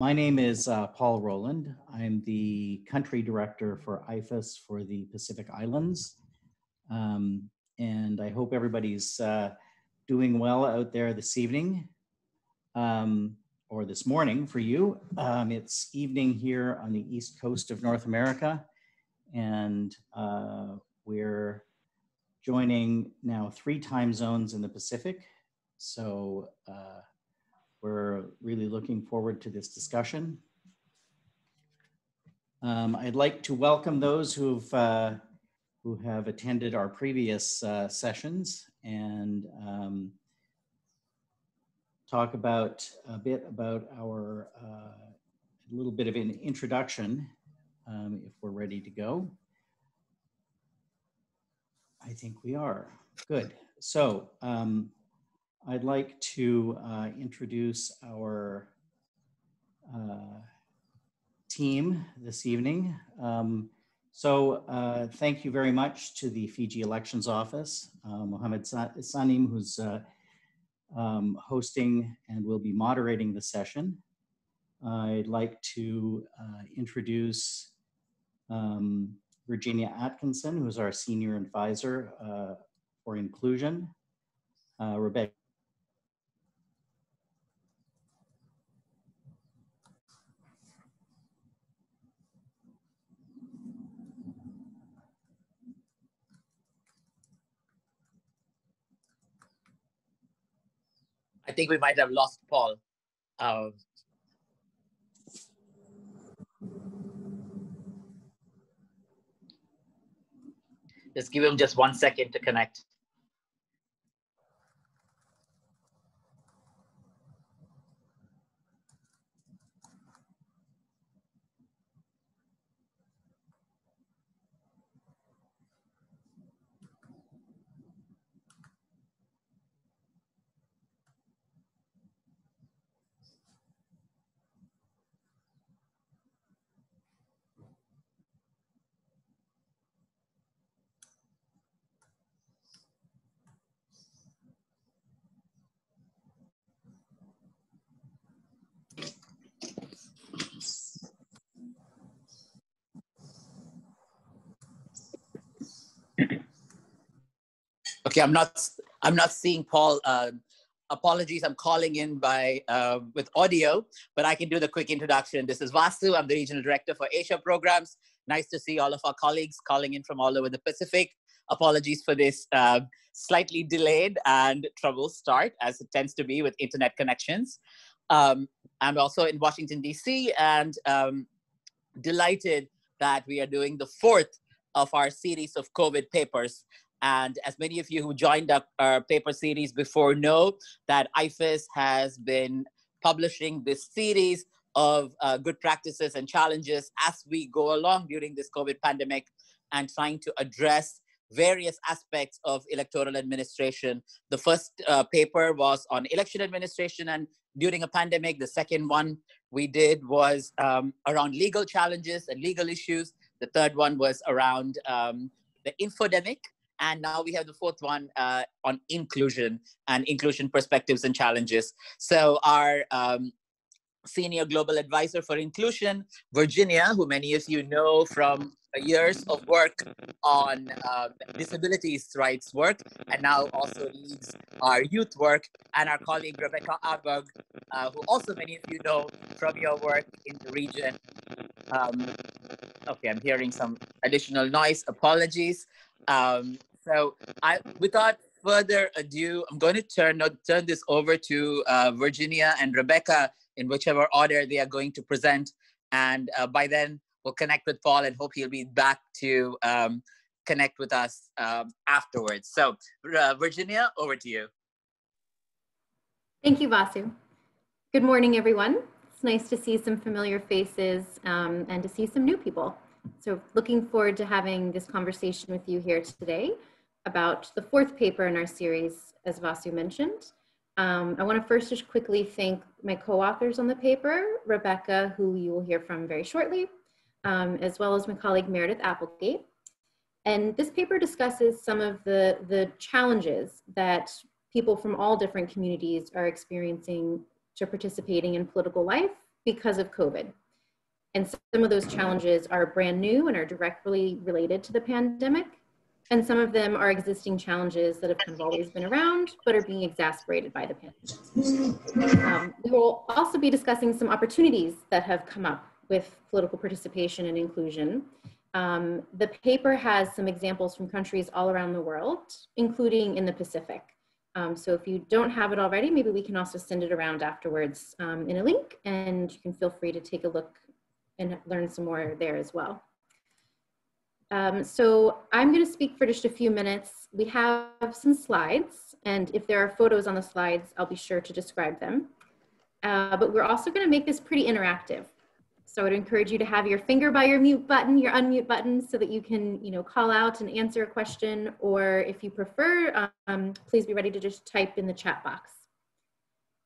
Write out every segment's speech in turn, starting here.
My name is Paul Rowland. I'm the country director for IFES for the Pacific Islands. And I hope everybody's doing well out there this evening or this morning for you. It's evening here on the East Coast of North America. And we're joining now 3 time zones in the Pacific. So we're really looking forward to this discussion. I'd like to welcome those who have attended our previous sessions and talk about a bit about our a little bit of an introduction if we're ready to go. I think we are. Good. So I'd like to introduce our team this evening. Thank you very much to the Fiji Elections Office, Mohammed Sanim, who's hosting and will be moderating the session. I'd like to introduce Virginia Atkinson, who's our Senior Advisor for Inclusion. Rebecca. I think we might have lost Paul. Just give him just 1 second to connect. Okay, I'm not seeing Paul. Apologies, I'm calling in by with audio, but I can do the quick introduction. This is Vasu. I'm the Regional Director for Asia Programs. Nice to see all of our colleagues calling in from all over the Pacific. Apologies for this slightly delayed and troubled start, as it tends to be with internet connections. I'm also in Washington, DC, and delighted that we are doing the 4th of our series of COVID papers. And as many of you who joined our paper series before know, that IFES has been publishing this series of good practices and challenges as we go along during this COVID pandemic and trying to address various aspects of electoral administration. The first paper was on election administration and during a pandemic. The second one we did was around legal challenges and legal issues. The third one was around the infodemic. And now we have the 4th one on inclusion and inclusion perspectives and challenges. So our Senior Global Advisor for Inclusion, Virginia, who many of you know from years of work on disabilities rights work, and now also leads our youth work, and our colleague Rebecca Abug, who also many of you know from your work in the region. Okay, I'm hearing some additional noise. Apologies. So without further ado, I'm going to turn this over to Virginia and Rebecca in whichever order they are going to present. And by then, we'll connect with Paul and hope he'll be back to connect with us afterwards. So Virginia, over to you. Thank you, Vasu. Good morning, everyone. It's nice to see some familiar faces and to see some new people. So looking forward to having this conversation with you here today about the 4th paper in our series, as Vasu mentioned. I want to first just quickly thank my co-authors on the paper, Rebecca, who you will hear from very shortly, as well as my colleague Meredith Applegate. And this paper discusses some of the challenges that people from all different communities are experiencing to participating in political life because of COVID. And some of those challenges are brand new and are directly related to the pandemic. And some of them are existing challenges that have kind of always been around, but are being exacerbated by the pandemic. We will also be discussing some opportunities that have come up with political participation and inclusion. The paper has some examples from countries all around the world, including in the Pacific. So if you don't have it already, maybe we can also send it around afterwards in a link, and you can feel free to take a look and learn some more there as well. So I'm going to speak for just a few minutes. We have some slides, and if there are photos on the slides, I'll be sure to describe them. But we're also going to make this pretty interactive. So I would encourage you to have your finger by your mute button, your unmute button, so that you can, call out and answer a question, or if you prefer, please be ready to just type in the chat box.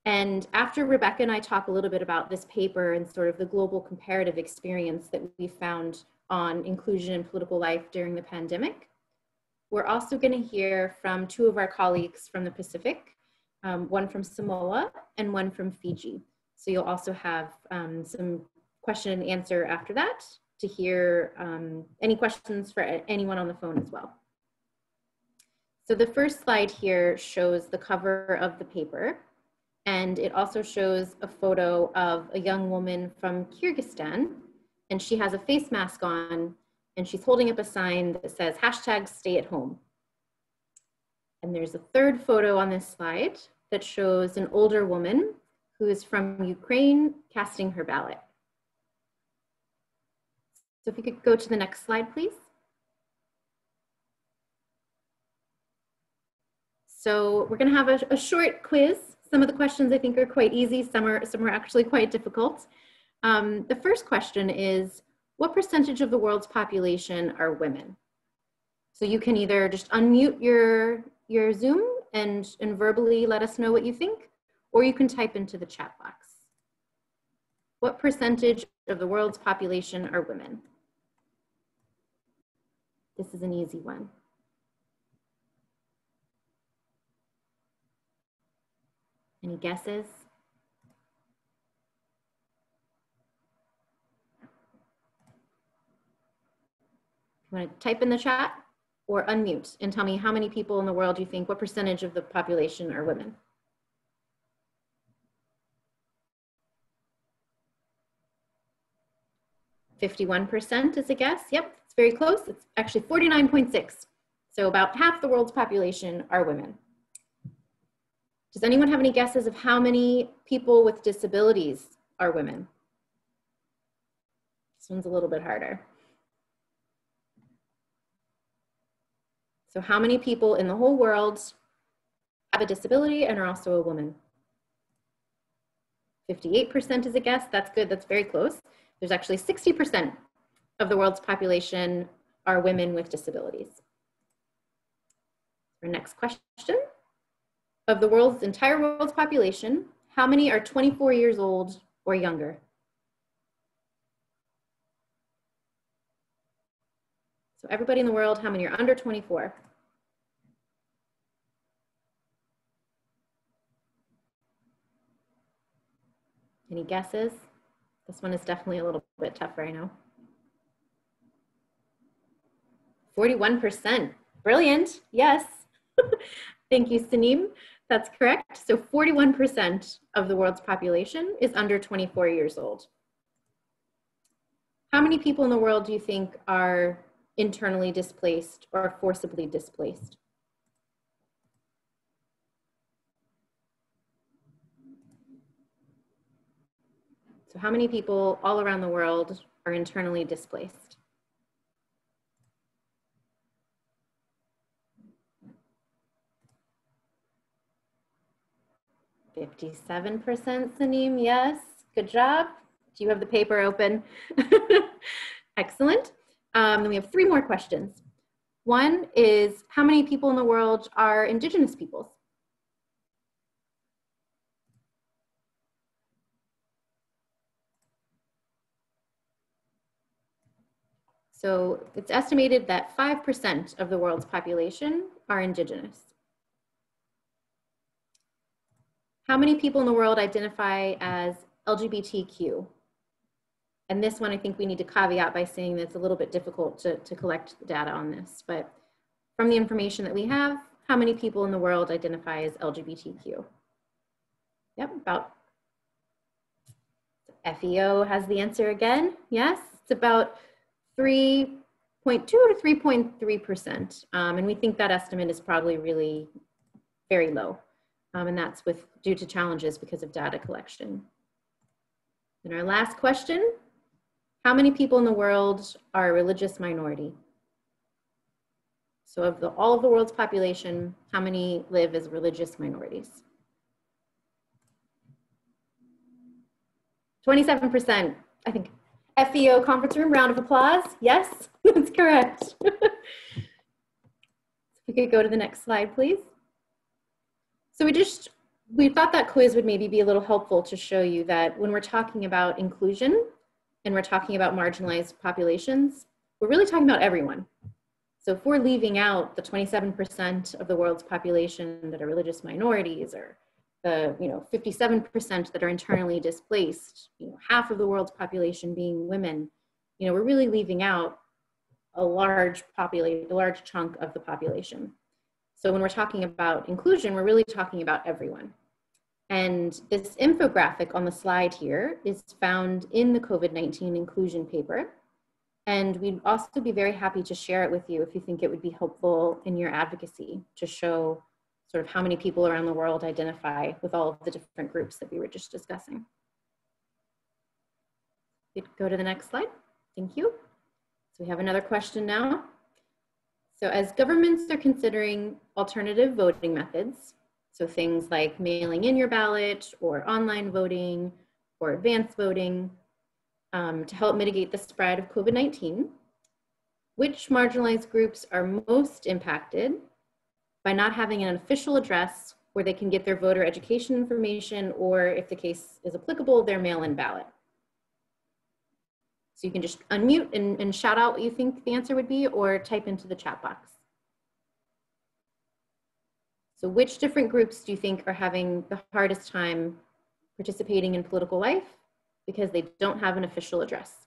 And after Rebecca and I talk a little bit about this paper and sort of the global comparative experience that we found on inclusion in political life during the pandemic, we're also going to hear from two of our colleagues from the Pacific, one from Samoa and one from Fiji. So you'll also have some question and answer after that to hear any questions for anyone on the phone as well. So the first slide here shows the cover of the paper, and it also shows a photo of a young woman from Kyrgyzstan, and she has a face mask on, and she's holding up a sign that says #StayAtHome. And there's a third photo on this slide that shows an older woman who is from Ukraine casting her ballot. So if you could go to the next slide, please. So we're going to have a short quiz. Some of the questions I think are quite easy. Some are actually quite difficult. The first question is, what percentage of the world's population are women? So you can either just unmute your Zoom and verbally let us know what you think, or you can type into the chat box. What percentage of the world's population are women? This is an easy one. Any guesses? You want to type in the chat or unmute and tell me how many people in the world you think, what percentage of the population are women? %51% is a guess. Yep, it's very close. It's actually 49.6. So about half the world's population are women. Does anyone have any guesses of how many people with disabilities are women? This one's a little bit harder. So how many people in the whole world have a disability and are also a woman? 58% is a guess. That's good. That's very close. There's actually 60% of the world's population are women with disabilities. Our next question. Of the entire world's population, how many are 24 years old or younger? So everybody in the world, how many are under 24? Any guesses? This one is definitely a little bit tougher, I know. 41%. Brilliant. Yes. Thank you, Sanim. That's correct. So 41% of the world's population is under 24 years old. How many people in the world do you think are internally displaced or forcibly displaced? So how many people all around the world are internally displaced? 57%, Sanim, yes, good job. Do you have the paper open? Excellent. Then we have 3 more questions. One is, how many people in the world are Indigenous peoples? So it's estimated that 5% of the world's population are Indigenous. How many people in the world identify as LGBTQ. And this one, I think we need to caveat by saying that it's a little bit difficult to collect the data on this, but from the information that we have, how many people in the world identify as LGBTQ? Yep, about, FEO has the answer again. Yes, it's about 3.2 to 3.3%. And we think that estimate is probably really very low. And that's due to challenges because of data collection. And our last question, how many people in the world are a religious minority? So of all of the world's population, how many live as religious minorities? 27%, I think. FEO conference room, round of applause. Yes, that's correct. If we could go to the next slide, please. So we thought that quiz would maybe be a little helpful to show you that when we're talking about inclusion and we're talking about marginalized populations, we're really talking about everyone. So if we're leaving out the 27% of the world's population that are religious minorities, or the 57% that are internally displaced, half of the world's population being women, we're really leaving out a large chunk of the population. So when we're talking about inclusion, we're really talking about everyone. And this infographic on the slide here is found in the COVID-19 inclusion paper. And we'd also be very happy to share it with you if you think it would be helpful in your advocacy to show sort of how many people around the world identify with all of the different groups that we were just discussing. We'd go to the next slide. Thank you. So we have another question now. So as governments are considering alternative voting methods, so things like mailing in your ballot or online voting or advanced voting, to help mitigate the spread of COVID-19, which marginalized groups are most impacted by not having an official address where they can get their voter education information, or if the case is applicable, their mail-in ballot? So you can just unmute and shout out what you think the answer would be, or type into the chat box. So which different groups do you think are having the hardest time participating in political life because they don't have an official address?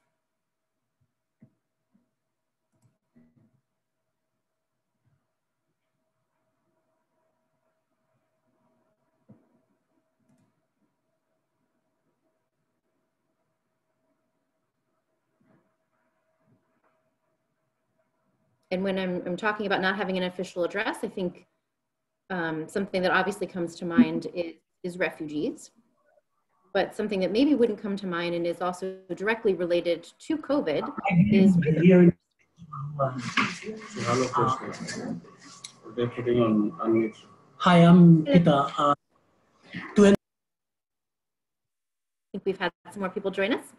And when I'm talking about not having an official address, I think something that obviously comes to mind is refugees. But something that maybe wouldn't come to mind and is also directly related to COVID is Hi, I'm Peter. I think we've had some more people join us.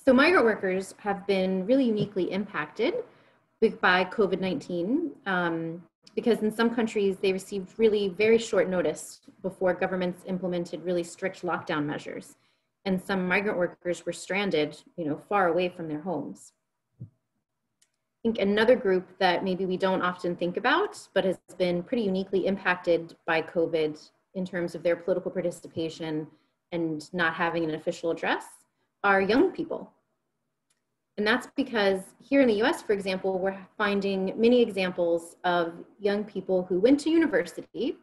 So migrant workers have been really uniquely impacted by COVID-19 because in some countries they received really very short notice before governments implemented really strict lockdown measures. And some migrant workers were stranded, far away from their homes. I think another group that maybe we don't often think about, but has been pretty uniquely impacted by COVID in terms of their political participation and not having an official address, are young people. And that's because here in the US, for example, we're finding many examples of young people who went to university,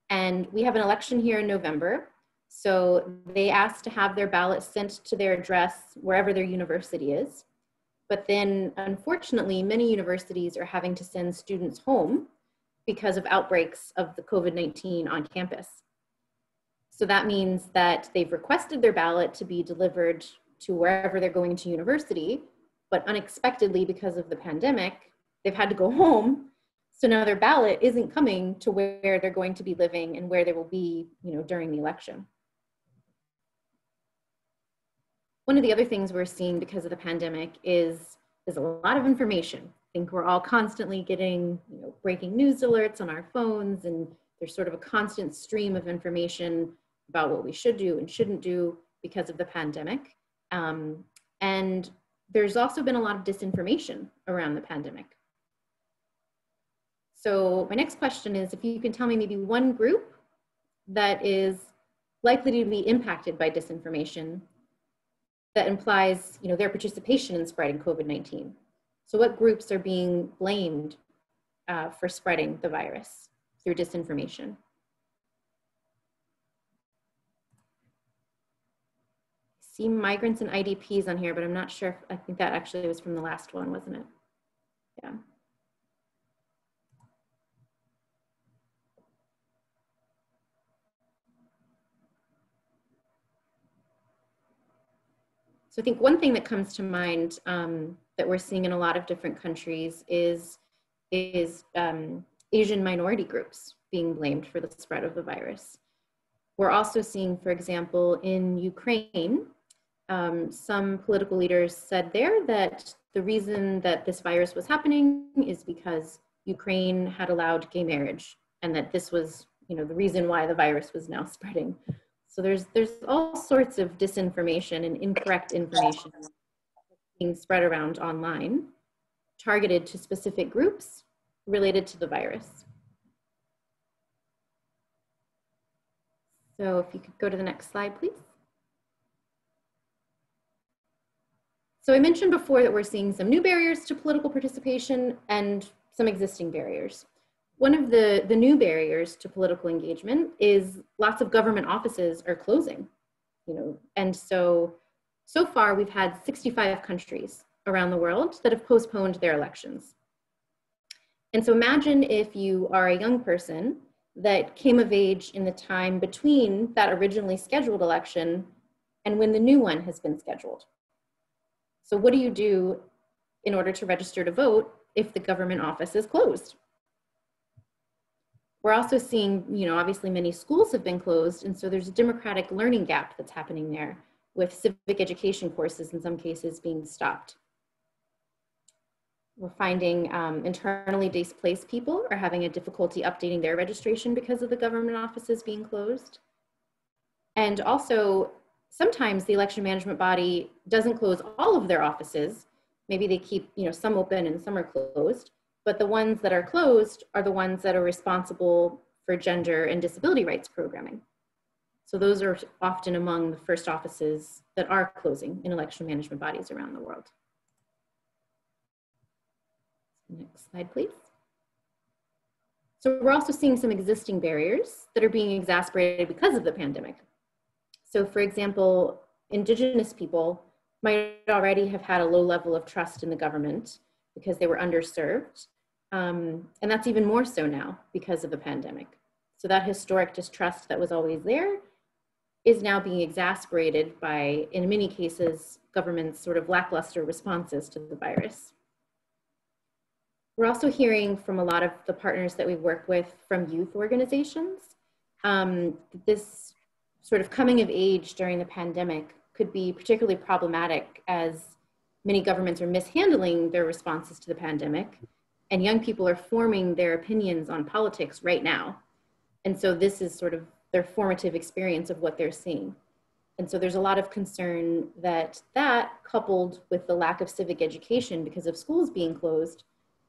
and we have an election here in November. So they asked to have their ballot sent to their address wherever their university is. But then unfortunately, many universities are having to send students home because of outbreaks of the COVID-19 on campus. So that means that they've requested their ballot to be delivered to wherever they're going to university, but unexpectedly, because of the pandemic, they've had to go home. So now their ballot isn't coming to where they're going to be living and where they will be, during the election. One of the other things we're seeing because of the pandemic is a lot of information. I think we're all constantly getting, breaking news alerts on our phones, and there's sort of a constant stream of information about what we should do and shouldn't do because of the pandemic. And there's also been a lot of disinformation around the pandemic. So my next question is if you can tell me maybe one group that is likely to be impacted by disinformation that implies, their participation in spreading COVID-19. So what groups are being blamed for spreading the virus through disinformation? I see migrants and IDPs on here, but I'm not sure. I think that actually was from the last one, wasn't it? Yeah. So I think one thing that comes to mind that we're seeing in a lot of different countries is Asian minority groups being blamed for the spread of the virus. We're also seeing, for example, in Ukraine, some political leaders said there that the reason that this virus was happening is because Ukraine had allowed gay marriage, and that this was, the reason why the virus was now spreading. So there's all sorts of disinformation and incorrect information being spread around online, targeted to specific groups related to the virus. So if you could go to the next slide, please. So I mentioned before that we're seeing some new barriers to political participation and some existing barriers. One of the new barriers to political engagement is lots of government offices are closing, and so far we've had 65 countries around the world that have postponed their elections. And so imagine if you are a young person that came of age in the time between that originally scheduled election and when the new one has been scheduled. So what do you do in order to register to vote if the government office is closed? We're also seeing, obviously many schools have been closed, and so there's a democratic learning gap that's happening there, with civic education courses in some cases being stopped. We're finding internally displaced people are having a difficulty updating their registration because of the government offices being closed. And also, sometimes the election management body doesn't close all of their offices. Maybe they keep, some open and some are closed, but the ones that are closed are the ones that are responsible for gender and disability rights programming. So those are often among the first offices that are closing in election management bodies around the world. Next slide, please. So we're also seeing some existing barriers that are being exacerbated because of the pandemic. So for example, Indigenous people might already have had a low level of trust in the government because they were underserved. And that's even more so now because of the pandemic. So that historic distrust that was always there is now being exacerbated by, in many cases, government's sort of lackluster responses to the virus. We're also hearing from a lot of the partners that we work with from youth organizations, this sort of coming of age during the pandemic could be particularly problematic as many governments are mishandling their responses to the pandemic, and young people are forming their opinions on politics right now. And so this is sort of their formative experience of what they're seeing. And so there's a lot of concern that coupled with the lack of civic education because of schools being closed,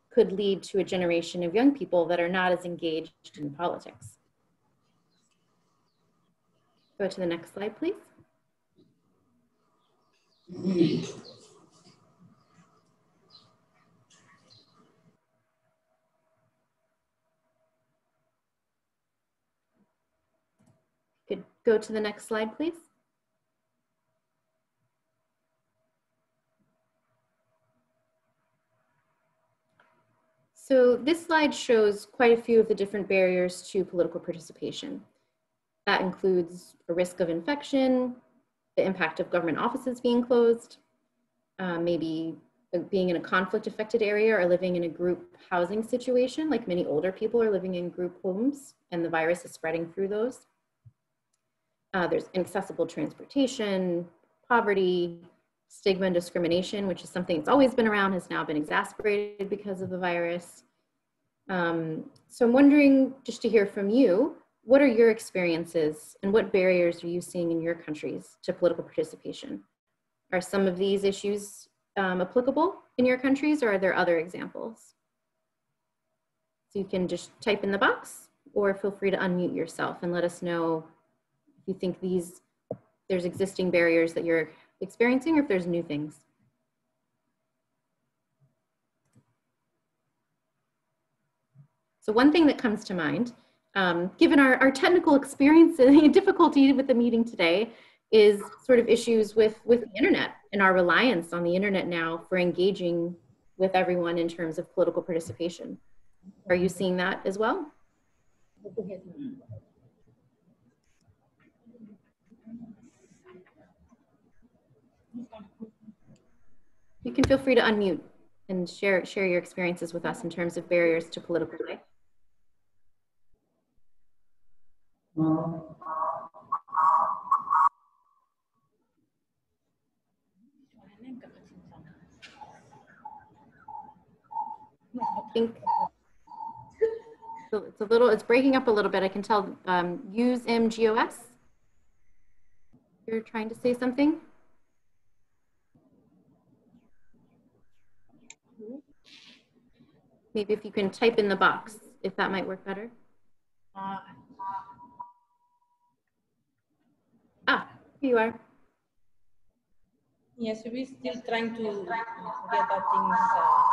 could lead to a generation of young people that are not as engaged in politics. Go to the next slide, please. Could go to the next slide, please. So this slide shows quite a few of the different barriers to political participation. That includes a risk of infection, the impact of government offices being closed, maybe being in a conflict-affected area or living in a group housing situation, like many older people are living in group homes and the virus is spreading through those. There's inaccessible transportation, poverty, stigma and discrimination, which is something that's always been around, has now been exacerbated because of the virus. So I'm wondering, just to hear from you, what are your experiences and what barriers are you seeing in your countries to political participation? Are some of these issues applicable in your countries, or are there other examples? So you can just type in the box or feel free to unmute yourself and let us know you think there's existing barriers that you're experiencing, or if there's new things. So one thing that comes to mind, given our technical experience and difficulty with the meeting today, is sort of issues with the internet and our reliance on the internet now for engaging with everyone in terms of political participation. Are you seeing that as well? You can feel free to unmute and share your experiences with us in terms of barriers to political life. I think so it's breaking up a little bit. I can tell. Use MGOS. You're trying to say something? Maybe if you can type in the box, if that might work better. Here you are. Yes, we're still trying to get our things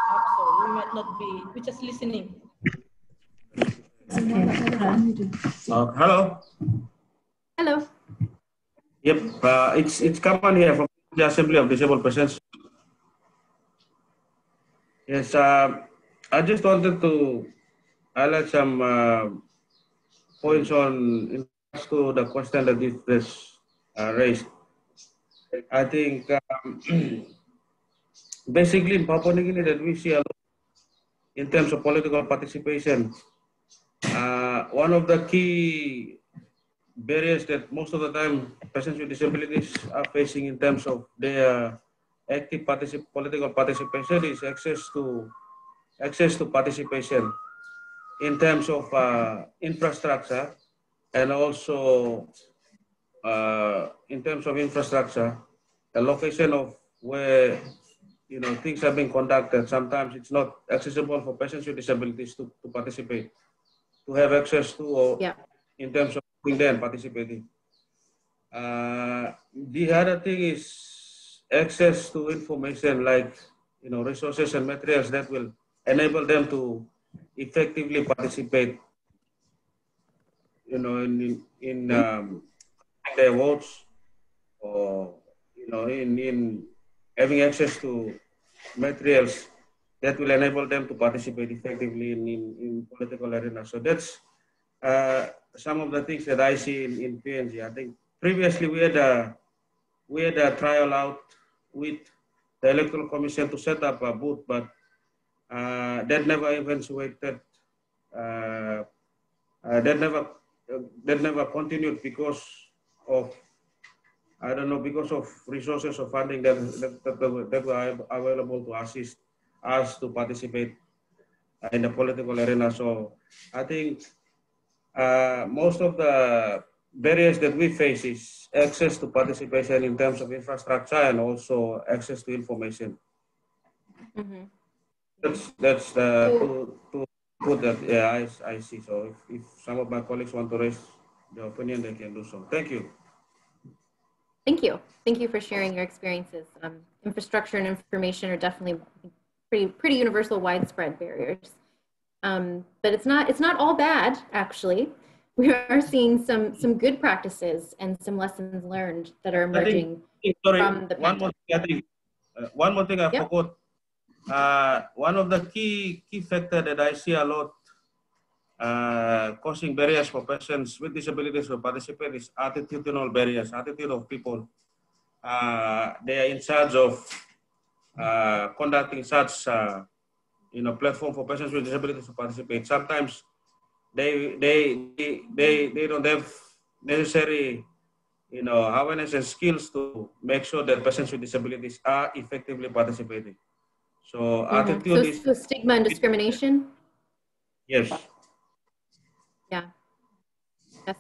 up, so we might not be, we're just listening. Hello. Hello. Yep, it's Kapan here from the Assembly of Disabled Persons. Yes, I just wanted to highlight some points on in regards to the question that you just raised. I think basically in Papua New Guinea that we see a lot in terms of political participation. One of the key barriers that most of the time persons with disabilities are facing in terms of their active political participation is access to participation in terms of infrastructure, and also in terms of infrastructure, the location of where things are being conducted. Sometimes it's not accessible for persons with disabilities to participate, to have access to, or in terms of being there and participating. The other thing is access to information like resources and materials that will enable them to effectively participate in their votes, or in having access to materials that will enable them to participate effectively in political arena. So that's some of the things that I see in PNG. I think previously we had a trial out with the Electoral Commission to set up a booth, but that never eventuated. That never continued because of, I don't know, because of resources or funding that were available to assist us to participate in the political arena. So I think most of the barriers that we face is access to participation in terms of infrastructure and also access to information. Mm-hmm. That's the two that I see. So if some of my colleagues want to raise their opinion, they can do so. Thank you. Thank you. Thank you for sharing your experiences. Infrastructure and information are definitely pretty universal, widespread barriers. But it's not all bad, actually. We are seeing some good practices and some lessons learned that are emerging from the pandemic. One more thing I forgot. One of the key factor that I see a lot causing barriers for persons with disabilities to participate is attitudinal barriers, attitude of people. They are in charge of conducting such platform for persons with disabilities to participate. Sometimes they don't have necessary awareness and skills to make sure that persons with disabilities are effectively participating. So attitude is so stigma and discrimination. Yes. Yeah.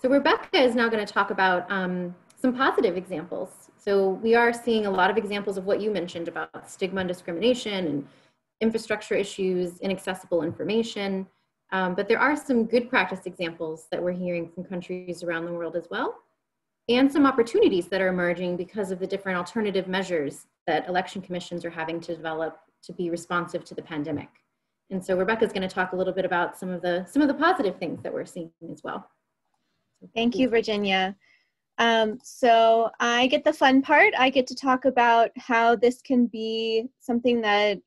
So Rebecca is now going to talk about some positive examples. So we are seeing a lot of examples of what you mentioned about stigma and discrimination and infrastructure issues, inaccessible information. But there are some good practice examples that we're hearing from countries around the world as well. and some opportunities that are emerging because of the different alternative measures that election commissions are having to develop to be responsive to the pandemic. And so Rebecca's going to talk a little bit about some of the positive things that we're seeing as well. Thank you, Virginia. So I get the fun part. I get to talk about how this can be something that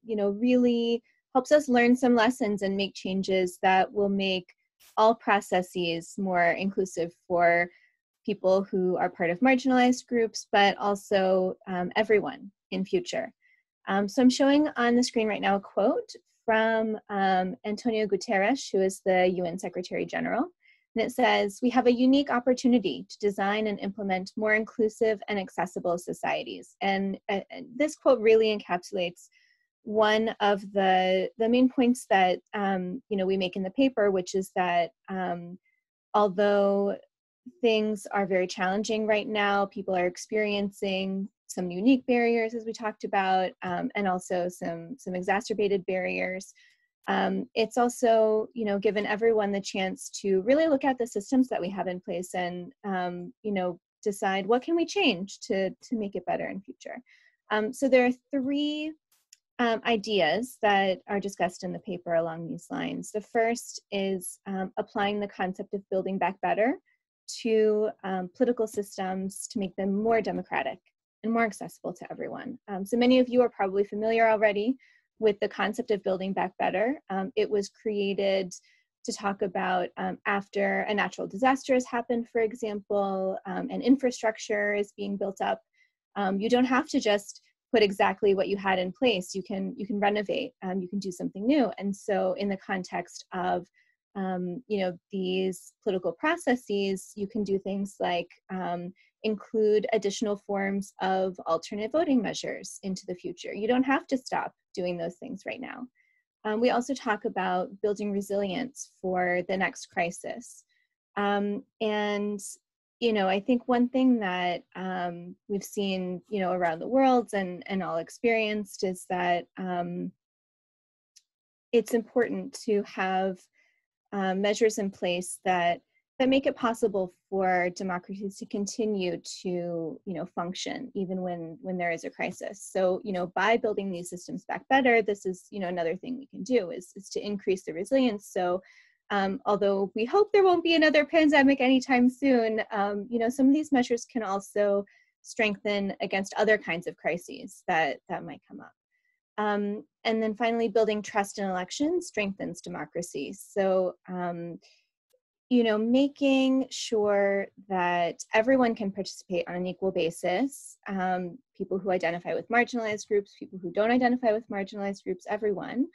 really helps us learn some lessons and make changes that will make all processes more inclusive for people who are part of marginalized groups, but also everyone in future. So I'm showing on the screen right now a quote from Antonio Guterres, who is the UN Secretary General. And it says, "We have a unique opportunity to design and implement more inclusive and accessible societies." And this quote really encapsulates one of the main points that we make in the paper, which is that although things are very challenging right now, people are experiencing some unique barriers, as we talked about, and also some exacerbated barriers. It's also, given everyone the chance to really look at the systems that we have in place and, decide what can we change to make it better in future. So there are three ideas that are discussed in the paper along these lines. The first is applying the concept of building back better to political systems to make them more democratic and more accessible to everyone. So many of you are probably familiar already with the concept of building back better. It was created to talk about after a natural disaster has happened, for example, and infrastructure is being built up. You don't have to just put exactly what you had in place. You can renovate, you can do something new. And so in the context of these political processes, you can do things like include additional forms of alternate voting measures into the future. You don't have to stop doing those things right now. We also talk about building resilience for the next crisis. I think one thing that we've seen, around the world and all experienced is that it's important to have measures in place that make it possible for democracies to continue to, function even when there is a crisis. So, by building these systems back better, this is, another thing we can do is to increase the resilience. So, although we hope there won't be another pandemic anytime soon, some of these measures can also strengthen against other kinds of crises that might come up. And then finally, building trust in elections strengthens democracy. So, making sure that everyone can participate on an equal basis, people who identify with marginalized groups, people who don't identify with marginalized groups, everyone,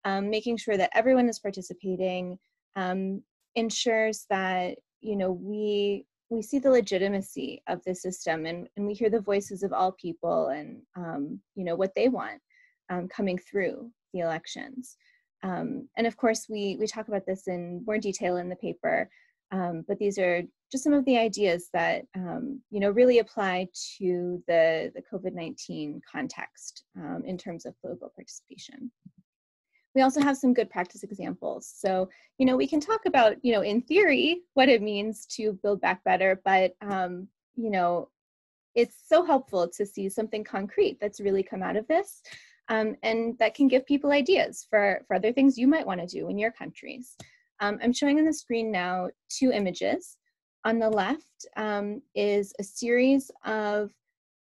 making sure that everyone is participating ensures that, we see the legitimacy of the system and we hear the voices of all people and, what they want coming through the elections. And of course, we talk about this in more detail in the paper, but these are just some of the ideas that, really apply to the COVID-19 context in terms of political participation. We also have some good practice examples. So, we can talk about, in theory, what it means to build back better, but, it's so helpful to see something concrete that's really come out of this. And that can give people ideas for other things you might want to do in your countries. I'm showing on the screen now 2 images. On the left is a series of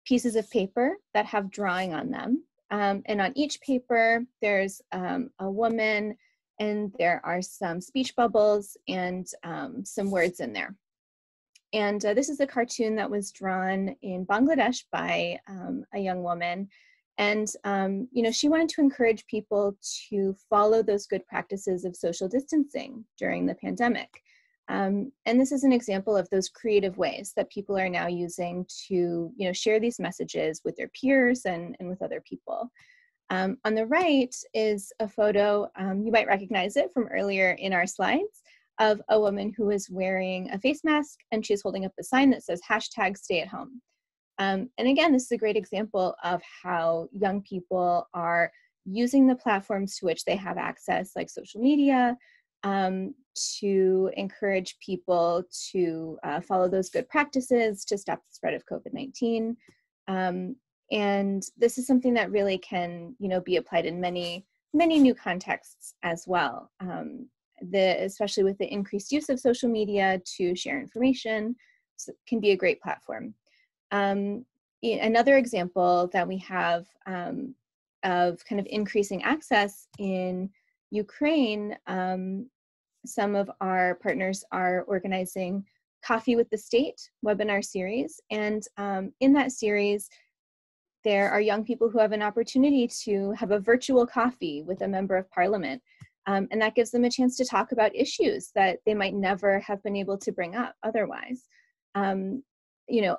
pieces of paper that have drawing on them. And on each paper, there's a woman and there are some speech bubbles and some words in there. And this is a cartoon that was drawn in Bangladesh by a young woman. And, she wanted to encourage people to follow those good practices of social distancing during the pandemic. And this is an example of those creative ways that people are now using to, share these messages with their peers and with other people. On the right is a photo, you might recognize it from earlier in our slides, of a woman who is wearing a face mask and she's holding up a sign that says #stay-at-home. And again, this is a great example of how young people are using the platforms to which they have access, like social media, to encourage people to follow those good practices to stop the spread of COVID-19. And this is something that really can, be applied in many new contexts as well. Especially with the increased use of social media to share information, so it can be a great platform. Another example that we have of kind of increasing access in Ukraine, some of our partners are organizing Coffee with the State webinar series. And in that series, there are young people who have an opportunity to have a virtual coffee with a member of parliament. And that gives them a chance to talk about issues that they might never have been able to bring up otherwise.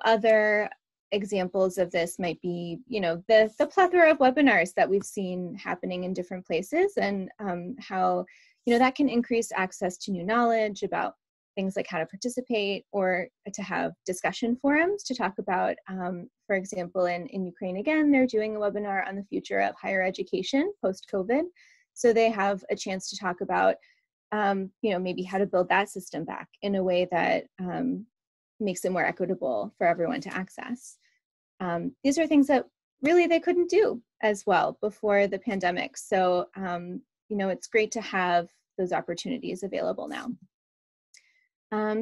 Other examples of this might be, the plethora of webinars that we've seen happening in different places, and how, that can increase access to new knowledge about things like how to participate, or to have discussion forums to talk about, for example, in Ukraine, again, they're doing a webinar on the future of higher education post-COVID. So they have a chance to talk about, maybe how to build that system back in a way that makes it more equitable for everyone to access. These are things that really they couldn't do as well before the pandemic. So, it's great to have those opportunities available now.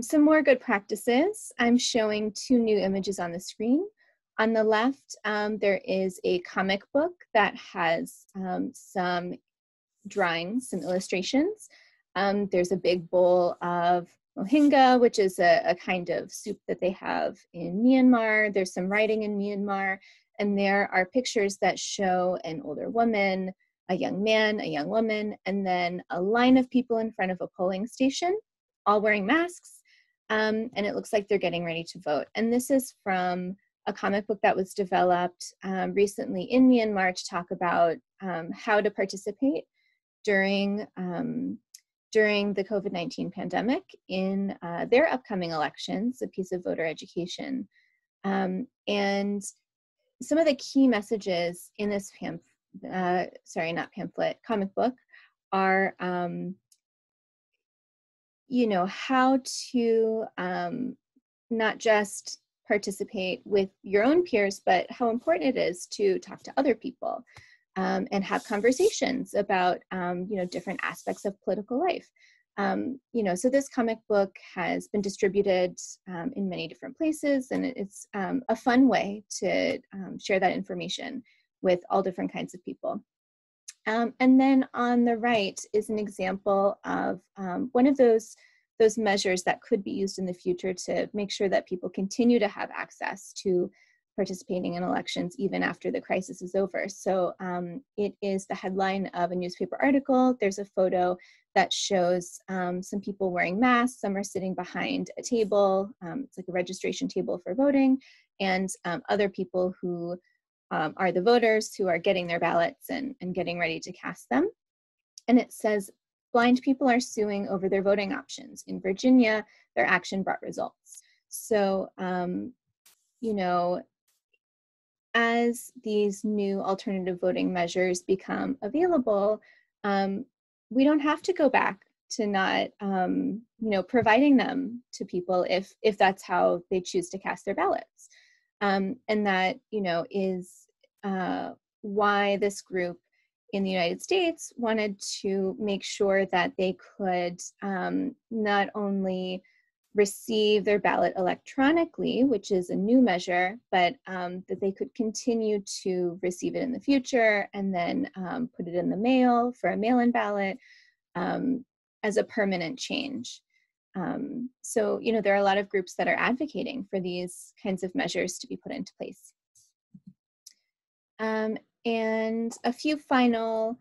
Some more good practices. I'm showing 2 new images on the screen. On the left, there is a comic book that has some drawings, some illustrations. There's a big bowl of mohinga, which is a kind of soup that they have in Myanmar. There's some writing in Myanmar, and there are pictures that show an older woman, a young man, a young woman, and then a line of people in front of a polling station, all wearing masks, and it looks like they're getting ready to vote. And this is from a comic book that was developed recently in Myanmar to talk about how to participate during the COVID-19 pandemic in their upcoming elections, a piece of voter education. And some of the key messages in this comic book are, how to not just participate with your own peers, but how important it is to talk to other people. And have conversations about, different aspects of political life. So this comic book has been distributed in many different places, and it's a fun way to share that information with all different kinds of people. And then on the right is an example of one of those measures that could be used in the future to make sure that people continue to have access to participating in elections even after the crisis is over. So it is the headline of a newspaper article. There's a photo that shows some people wearing masks. Some are sitting behind a table. It's like a registration table for voting, and other people who are the voters who are getting their ballots and getting ready to cast them. And it says, blind people are suing over their voting options. In Virginia, their action brought results. So, as these new alternative voting measures become available, we don't have to go back to not, providing them to people if that's how they choose to cast their ballots. And that, is why this group in the United States wanted to make sure that they could not only receive their ballot electronically, which is a new measure, but that they could continue to receive it in the future and then put it in the mail for a mail-in ballot as a permanent change. So, there are a lot of groups that are advocating for these kinds of measures to be put into place. And a few final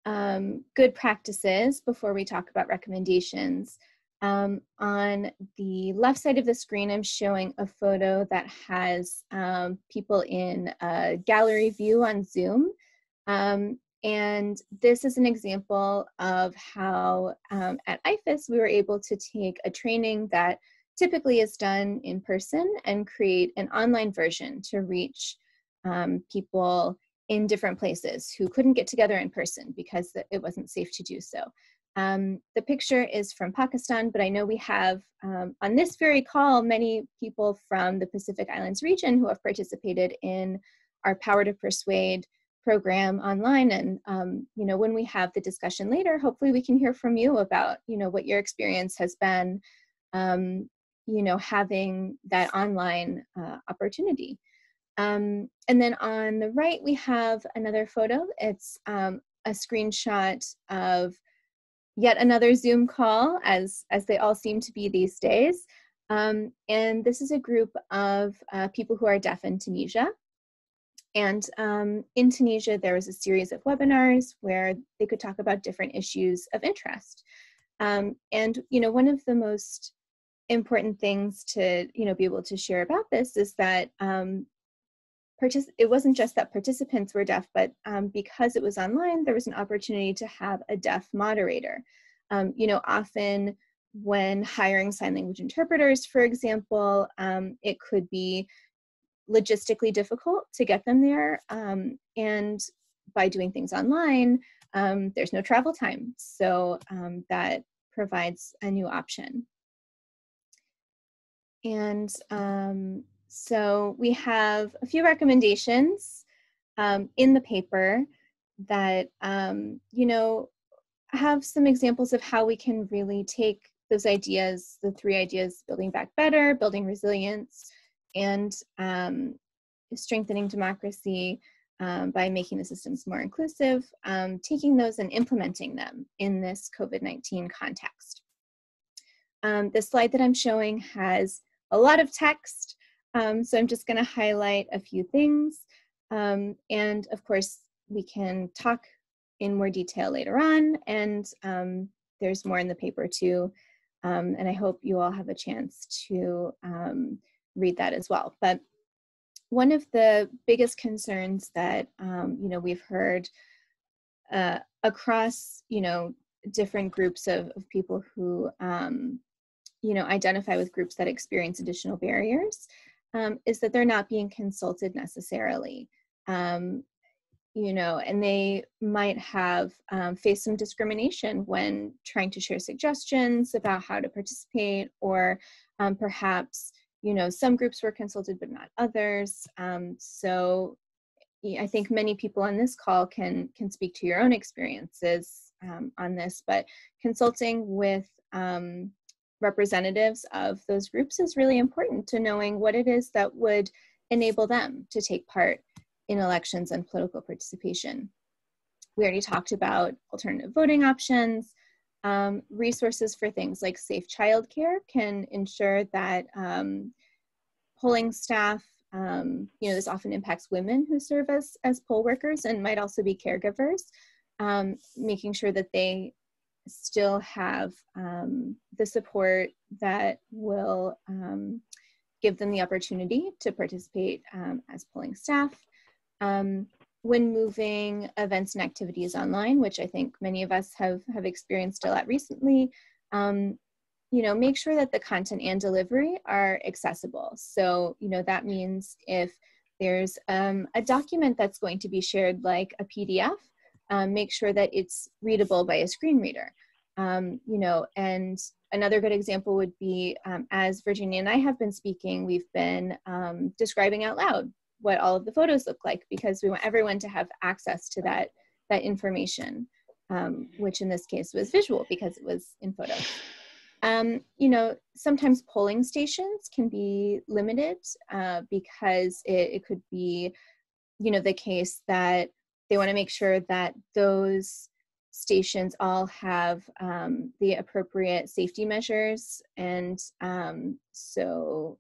good practices before we talk about recommendations. On the left side of the screen, I'm showing a photo that has people in a gallery view on Zoom. And this is an example of how at IFES we were able to take a training that typically is done in person and create an online version to reach people in different places who couldn't get together in person because it wasn't safe to do so. The picture is from Pakistan, but I know we have on this very call many people from the Pacific Islands region who have participated in our Power to Persuade program online. And when we have the discussion later, hopefully we can hear from you about what your experience has been, having that online opportunity. And then on the right, we have another photo. It's a screenshot of yet another Zoom call, as they all seem to be these days. And this is a group of people who are deaf in Tunisia. And in Tunisia, there was a series of webinars where they could talk about different issues of interest. And one of the most important things to be able to share about this is that it wasn't just that participants were deaf, but because it was online, there was an opportunity to have a deaf moderator. Often when hiring sign language interpreters, for example, it could be logistically difficult to get them there. And by doing things online, there's no travel time. So that provides a new option. And so we have a few recommendations in the paper that, have some examples of how we can really take those ideas, the 3 ideas: building back better, building resilience, and strengthening democracy by making the systems more inclusive, taking those and implementing them in this COVID-19 context. The slide that I'm showing has a lot of text, so I'm just going to highlight a few things. And of course, we can talk in more detail later on, and there's more in the paper too. And I hope you all have a chance to read that as well. But one of the biggest concerns that we've heard across different groups of people who identify with groups that experience additional barriers is that they're not being consulted necessarily. And they might have faced some discrimination when trying to share suggestions about how to participate, or perhaps, some groups were consulted but not others. So I think many people on this call can speak to your own experiences on this, but consulting with representatives of those groups is really important to knowing what it is that would enable them to take part in elections and political participation. We already talked about alternative voting options. Resources for things like safe childcare can ensure that polling staff, this often impacts women who serve as poll workers and might also be caregivers, making sure that they still have the support that will give them the opportunity to participate as polling staff. When moving events and activities online, which I think many of us have experienced a lot recently, make sure that the content and delivery are accessible. So, that means if there's a document that's going to be shared like a PDF, make sure that it's readable by a screen reader. And another good example would be, as Virginia and I have been speaking, we've been describing out loud what all of the photos look like, because we want everyone to have access to that information, which in this case was visual because it was in photos. Sometimes polling stations can be limited because it could be, the case that they want to make sure that those stations all have the appropriate safety measures, and so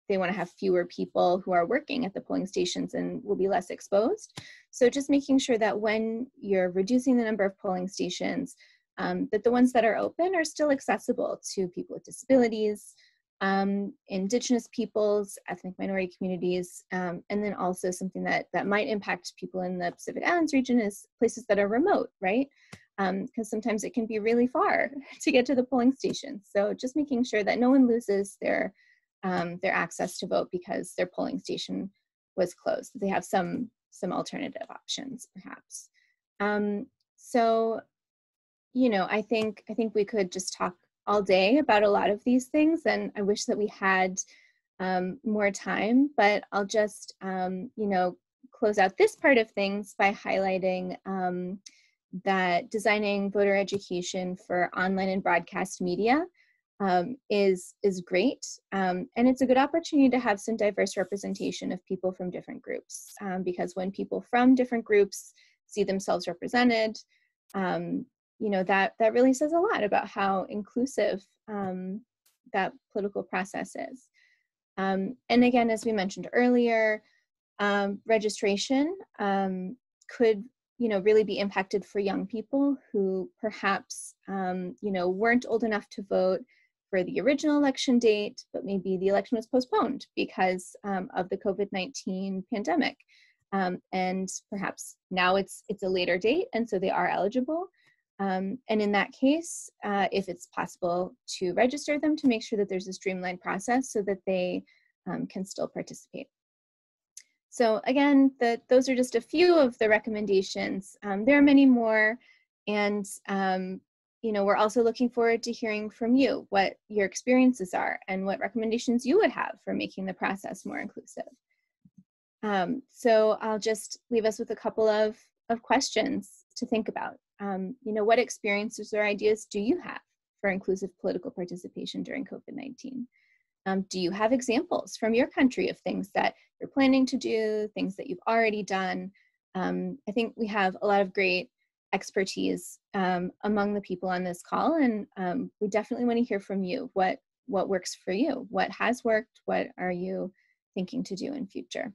they want to have fewer people who are working at the polling stations and will be less exposed. So just making sure that when you're reducing the number of polling stations, that the ones that are open are still accessible to people with disabilities, Indigenous peoples, ethnic minority communities, and then also something that might impact people in the Pacific Islands region is places that are remote, right? Because sometimes it can be really far to get to the polling station. So just making sure that no one loses their access to vote because their polling station was closed. They have some alternative options, perhaps. So you know, I think we could just talk all day about a lot of these things, and I wish that we had more time, but I'll just, you know, close out this part of things by highlighting that designing voter education for online and broadcast media is great, and it's a good opportunity to have some diverse representation of people from different groups, because when people from different groups see themselves represented, you know, that really says a lot about how inclusive that political process is. And again, as we mentioned earlier, registration could, you know, really be impacted for young people who perhaps, you know, weren't old enough to vote for the original election date, but maybe the election was postponed because of the COVID-19 pandemic. And perhaps now it's a later date, and so they are eligible. And in that case, if it's possible to register them, to make sure that there's a streamlined process so that they can still participate. So again, those are just a few of the recommendations. There are many more, and you know, we're also looking forward to hearing from you what your experiences are and what recommendations you would have for making the process more inclusive. So I'll just leave us with a couple of questions to think about. You know, what experiences or ideas do you have for inclusive political participation during COVID-19? Do you have examples from your country of things that you're planning to do, things that you've already done? I think we have a lot of great expertise among the people on this call, and we definitely want to hear from you. What works for you? What has worked? What are you thinking to do in future?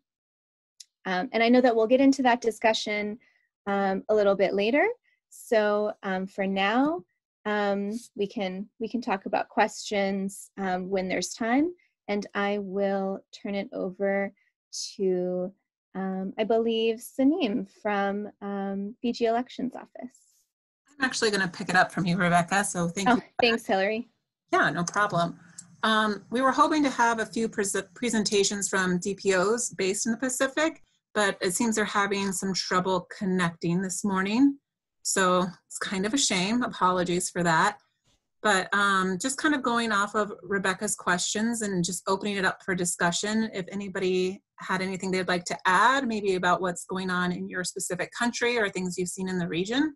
And I know that we'll get into that discussion a little bit later. So for now, we can talk about questions when there's time, and I will turn it over to, I believe, Sanim from Fiji Elections Office. I'm actually going to pick it up from you, Rebecca, so thank you. Thanks, Hillary. Yeah, no problem. We were hoping to have a few presentations from DPOs based in the Pacific, but it seems they're having some trouble connecting this morning. So it's kind of a shame. Apologies for that. But just kind of going off of Rebecca's questions and just opening it up for discussion, if anybody had anything they'd like to add, maybe about what's going on in your specific country or things you've seen in the region.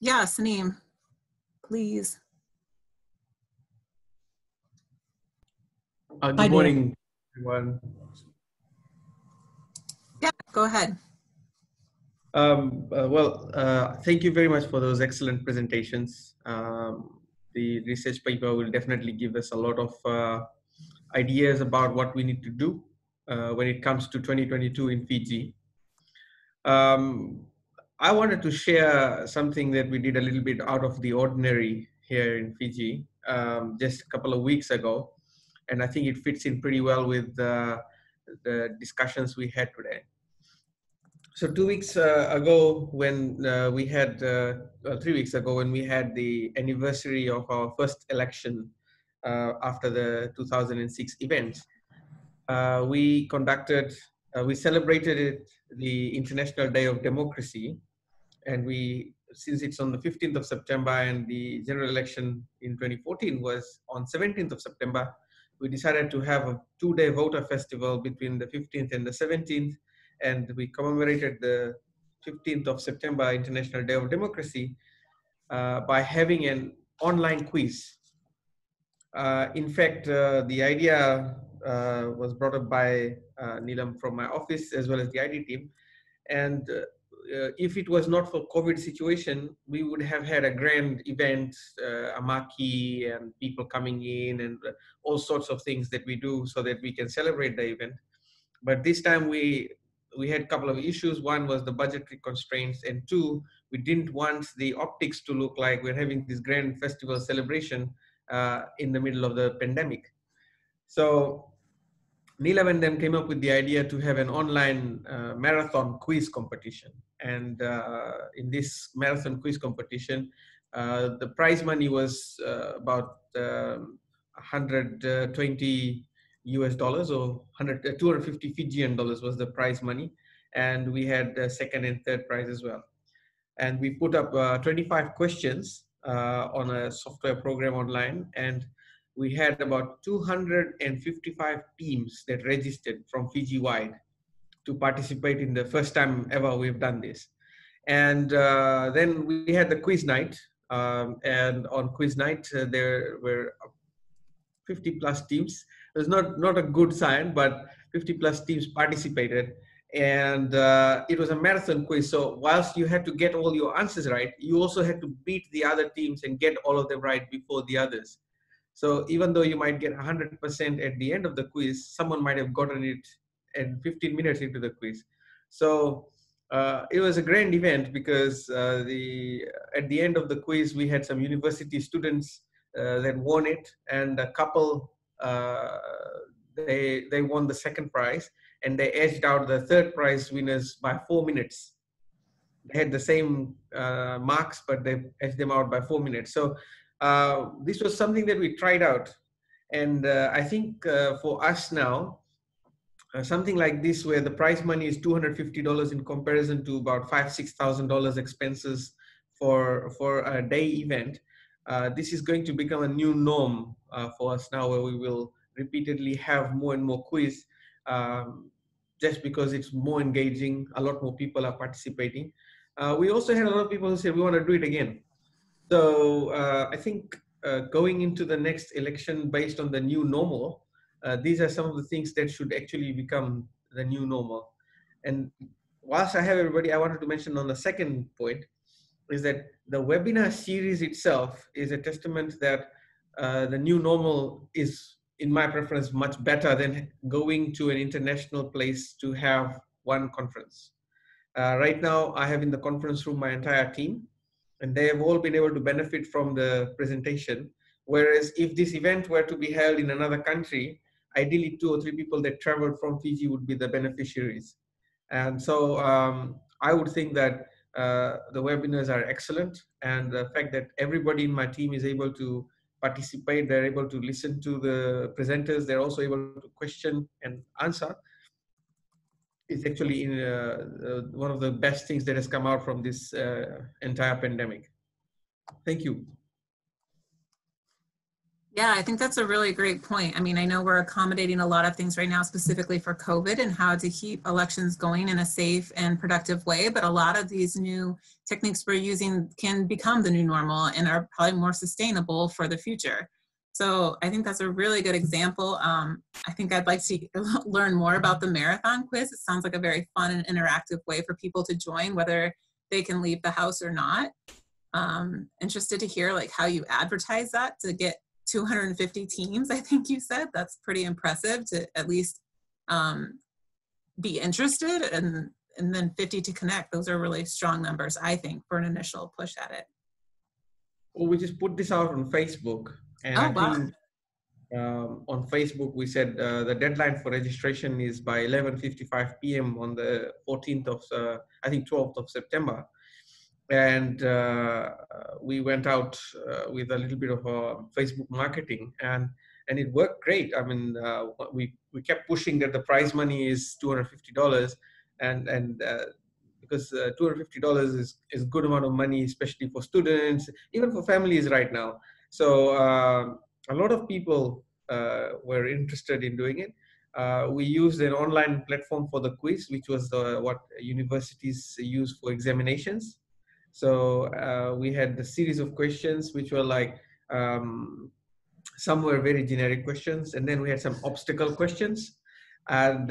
Yeah, Sanim, please. Good morning, everyone. Yeah, go ahead. Thank you very much for those excellent presentations. The research paper will definitely give us a lot of ideas about what we need to do when it comes to 2022 in Fiji. I wanted to share something that we did a little bit out of the ordinary here in Fiji just a couple of weeks ago. And I think it fits in pretty well with the discussions we had today. So 2 weeks ago, when we had, 3 weeks ago, when we had the anniversary of our first election after the 2006 events, we celebrated the International Day of Democracy. And since it's on the 15th of September and the general election in 2014 was on 17th of September, we decided to have a 2-day voter festival between the 15th and the 17th. And we commemorated the 15th of September, International Day of Democracy, by having an online quiz. In fact, the idea was brought up by Neelam from my office as well as the ID team. And if it was not for COVID situation, we would have had a grand event, a marquee and people coming in and all sorts of things that we do so that we can celebrate the event. But this time we had a couple of issues. One was the budgetary constraints, and two, we didn't want the optics to look like we're having this grand festival celebration in the middle of the pandemic. So Neelam and them came up with the idea to have an online marathon quiz competition. And in this marathon quiz competition, the prize money was about 120 US dollars, or 250 Fijian dollars was the prize money. And we had second and third prize as well. And we put up 25 questions on a software program online. And we had about 255 teams that registered from Fiji wide to participate in the first time ever we've done this. And then we had the quiz night. And on quiz night, there were 50 plus teams. It was not a good sign, but 50 plus teams participated. And it was a marathon quiz. So whilst you had to get all your answers right, you also had to beat the other teams and get all of them right before the others. So even though you might get 100% at the end of the quiz, someone might have gotten it in 15 minutes into the quiz. So it was a grand event because at the end of the quiz, we had some university students that won it, and a couple, they won the second prize, and they edged out the third prize winners by 4 minutes. They had the same marks, but they edged them out by 4 minutes. So this was something that we tried out. And I think for us now, something like this where the prize money is $250 in comparison to about $5,000-6,000 expenses for a day event, this is going to become a new norm for us now, where we will repeatedly have more and more quiz, just because it's more engaging, a lot more people are participating. We also had a lot of people who said we want to do it again. So I think going into the next election based on the new normal, these are some of the things that should actually become the new normal. And whilst I have everybody, I wanted to mention on the second point is that the webinar series itself is a testament that the new normal is, in my preference, much better than going to an international place to have one conference. Right now, I have in the conference room my entire team, and they have all been able to benefit from the presentation. Whereas if this event were to be held in another country, ideally 2 or 3 people that traveled from Fiji would be the beneficiaries. And so I would think that the webinars are excellent, and the fact that everybody in my team is able to participate, they're able to listen to the presenters, they're also able to question and answer, is actually one of the best things that has come out from this entire pandemic. Thank you. Yeah, I think that's a really great point. I mean, I know we're accommodating a lot of things right now, specifically for COVID and how to keep elections going in a safe and productive way. But a lot of these new techniques we're using can become the new normal and are probably more sustainable for the future. So I think that's a really good example. I think I'd like to learn more about the marathon quiz. It sounds like a very fun and interactive way for people to join, whether they can leave the house or not. Interested to hear like how you advertise that to get 250 teams, I think you said. That's pretty impressive to at least be interested, and then 50 to connect. Those are really strong numbers, I think, for an initial push at it. Well, we just put this out on Facebook, and I think on Facebook we said the deadline for registration is by 11:55 p.m. on the 14th of, I think 12th of September. And we went out with a little bit of Facebook marketing, and it worked great. I mean, we kept pushing that the prize money is $250, and because $250 is a good amount of money, especially for students, even for families right now. So a lot of people were interested in doing it. We used an online platform for the quiz, which was what universities use for examinations. So we had the series of questions, which were like, some were very generic questions, and then we had some obstacle questions. And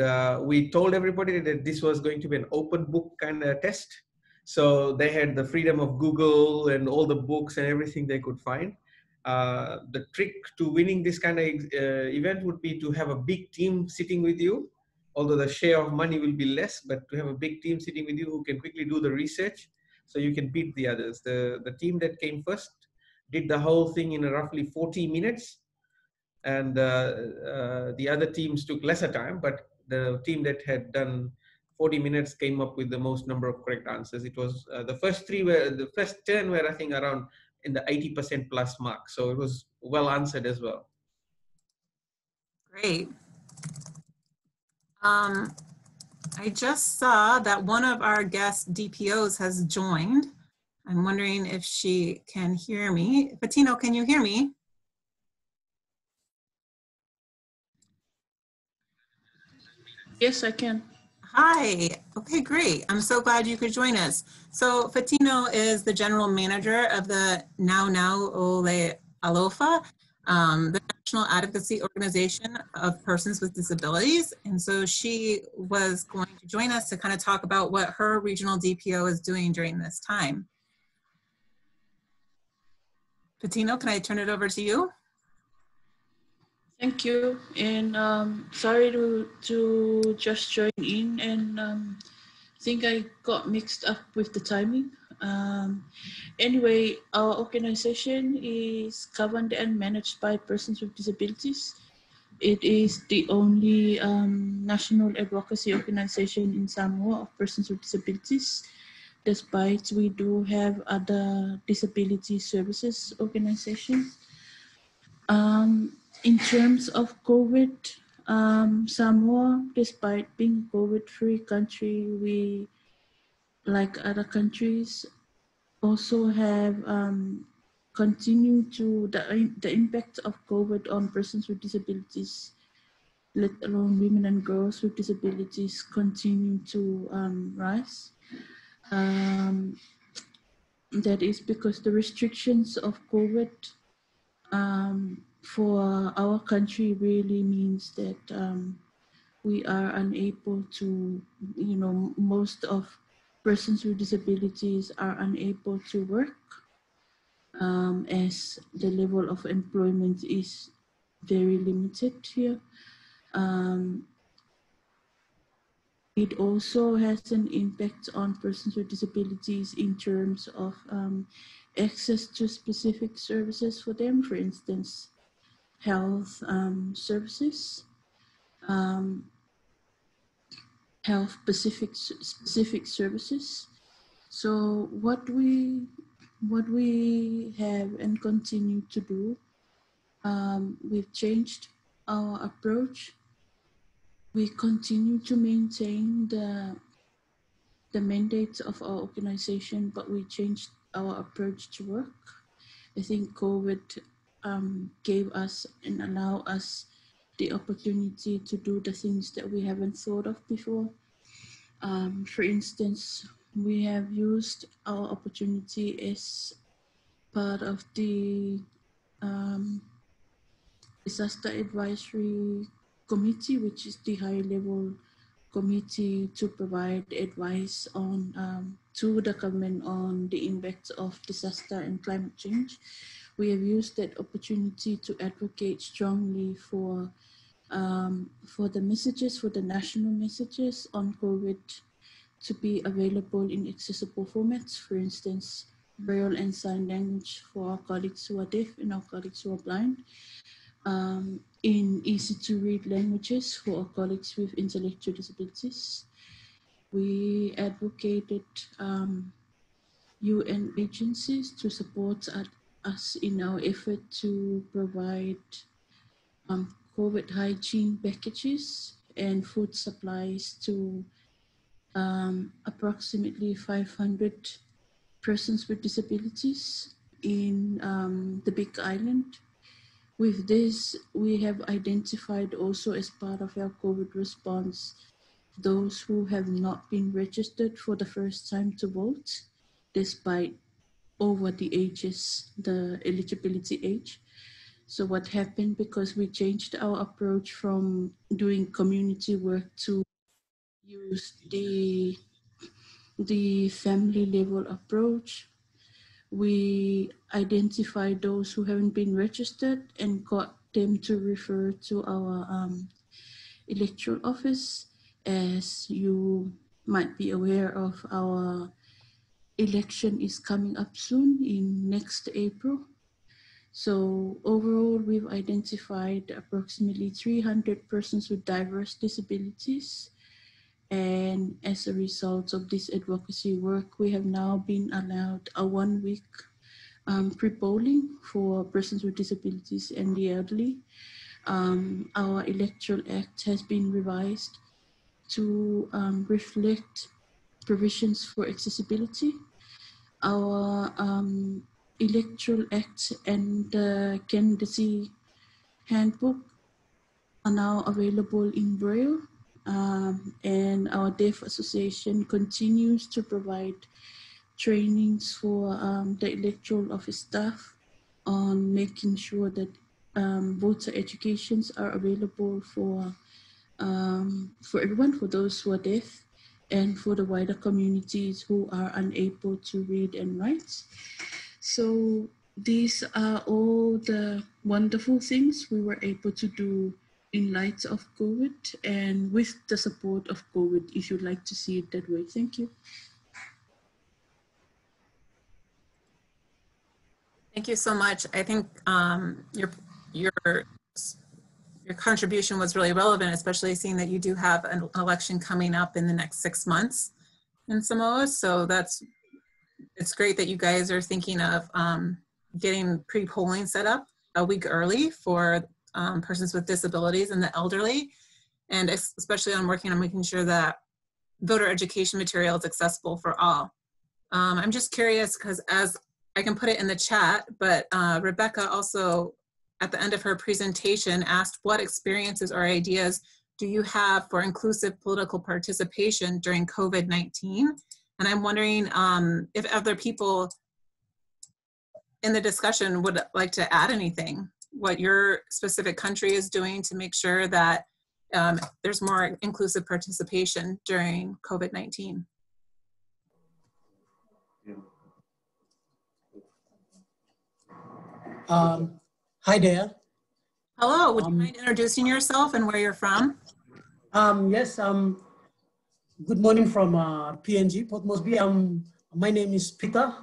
we told everybody that this was going to be an open book kind of test. So they had the freedom of Google and all the books and everything they could find. The trick to winning this kind of event would be to have a big team sitting with you, although the share of money will be less, but to have a big team sitting with you who can quickly do the research, so you can beat the others. The team that came first did the whole thing in roughly 40 minutes. And the other teams took lesser time, but the team that had done 40 minutes came up with the most number of correct answers. It was the first 10 were, I think, around in the 80% plus mark. So it was well answered as well. Great. I just saw that one of our guest DPOs has joined. I'm wondering if she can hear me. Patino, can you hear me? Yes, I can. Hi. Okay, great. I'm so glad you could join us. So Fatino is the general manager of the Now Now Ole Alofa, the National Advocacy Organization of Persons with Disabilities. And so she was going to join us to kind of talk about what her regional DPO is doing during this time. Fatino, can I turn it over to you? Thank you. And sorry to just join in, and think I got mixed up with the timing. Anyway, our organization is governed and managed by persons with disabilities. It is the only national advocacy organization in Samoa of persons with disabilities, despite we do have other disability services organizations. In terms of COVID, Samoa, despite being a COVID-free country, we, like other countries, also have continued to the impact of COVID on persons with disabilities, let alone women and girls with disabilities, continue to rise. That is because the restrictions of COVID for our country really means that we are unable to, most of persons with disabilities are unable to work as the level of employment is very limited here. It also has an impact on persons with disabilities in terms of access to specific services for them, for instance, health services, health specific services. So what we have and continue to do, we've changed our approach. We continue to maintain the mandates of our organization, but we changed our approach to work. I think COVID gave us and allowed us the opportunity to do the things that we haven't thought of before. For instance, we have used our opportunity as part of the Disaster Advisory Committee, which is the high-level committee to provide advice on to the government on the impacts of disaster and climate change. We have used that opportunity to advocate strongly for the messages, for the national messages on COVID to be available in accessible formats. For instance, Braille and Sign Language for our colleagues who are deaf and our colleagues who are blind. In easy-to-read languages for our colleagues with intellectual disabilities. We advocated UN agencies to support us in our effort to provide COVID hygiene packages and food supplies to approximately 500 persons with disabilities in the Big Island. With this, we have identified also as part of our COVID response, those who have not been registered for the first time to vote, despite over the ages, the eligibility age. So what happened, because we changed our approach from doing community work to use the family level approach, we identified those who haven't been registered and got them to refer to our electoral office. As you might be aware of, our election is coming up soon in next April. So overall, we've identified approximately 300 persons with diverse disabilities. And as a result of this advocacy work, we have now been allowed a 1 week pre-polling for persons with disabilities and the elderly. Our Electoral Act has been revised to reflect provisions for accessibility. Our Electoral Act and the Candidacy Handbook are now available in Braille, and our Deaf Association continues to provide trainings for the Electoral Office staff on making sure that voter educations are available for everyone, for those who are deaf and for the wider communities who are unable to read and write. So these are all the wonderful things we were able to do in light of COVID and with the support of COVID, if you'd like to see it that way. Thank you. Thank you so much. I think your contribution was really relevant, especially seeing that you do have an election coming up in the next 6 months in Samoa. So it's great that you guys are thinking of getting pre-polling set up a week early for persons with disabilities and the elderly, and especially on working on making sure that voter education material is accessible for all. I'm just curious because as I can put it in the chat, but Rebecca also at the end of her presentation asked what experiences or ideas do you have for inclusive political participation during COVID-19? And I'm wondering if other people in the discussion would like to add anything, what your specific country is doing to make sure that there's more inclusive participation during COVID-19. Hi there. Hello, would you mind introducing yourself and where you're from? Yes, good morning from PNG, Port Moresby. My name is Peter.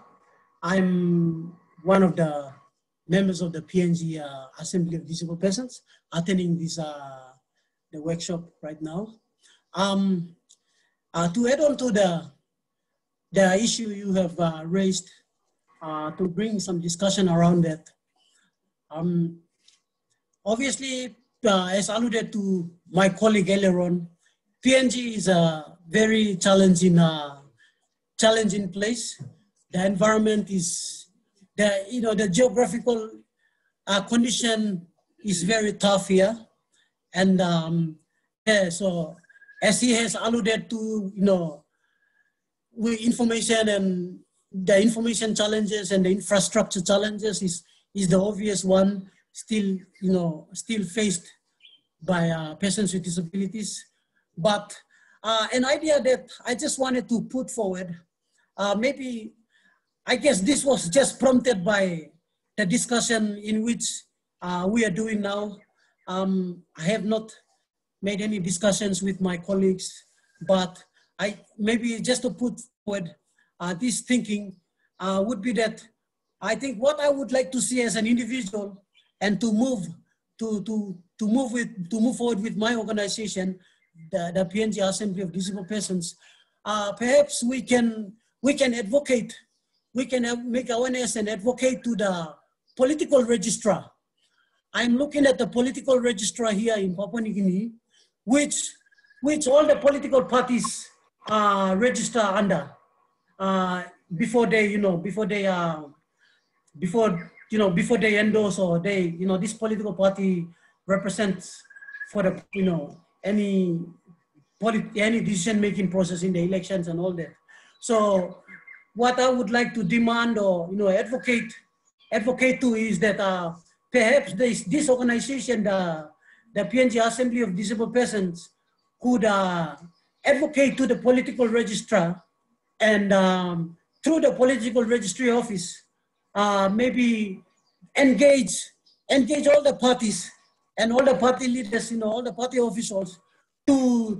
I'm one of the members of the PNG Assembly of Disabled Persons attending this the workshop right now. To add on to the issue you have raised, to bring some discussion around that. Obviously, as alluded to my colleague earlier on, PNG is a very challenging place. The environment is, the geographical condition is very tough here. And yeah, so as he has alluded to, with information and the information challenges and the infrastructure challenges is the obvious one still faced by persons with disabilities. But an idea that I just wanted to put forward, maybe, I guess this was just prompted by the discussion in which we are doing now. I have not made any discussions with my colleagues, but maybe just to put forward this thinking would be that I think what I would like to see as an individual and to move forward with my organization, the PNG Assembly of Disabled Persons, perhaps we can advocate, we can make awareness and advocate to the political registrar. I'm looking at the political registrar here in Papua New Guinea, which all the political parties register under before they endorse or this political party represents for the any decision-making process in the elections and all that. So what I would like to demand or advocate to is that perhaps this organization, the PNG Assembly of Disabled Persons, could advocate to the political registrar and through the political registry office, maybe engage all the parties and all the party leaders, all the party officials to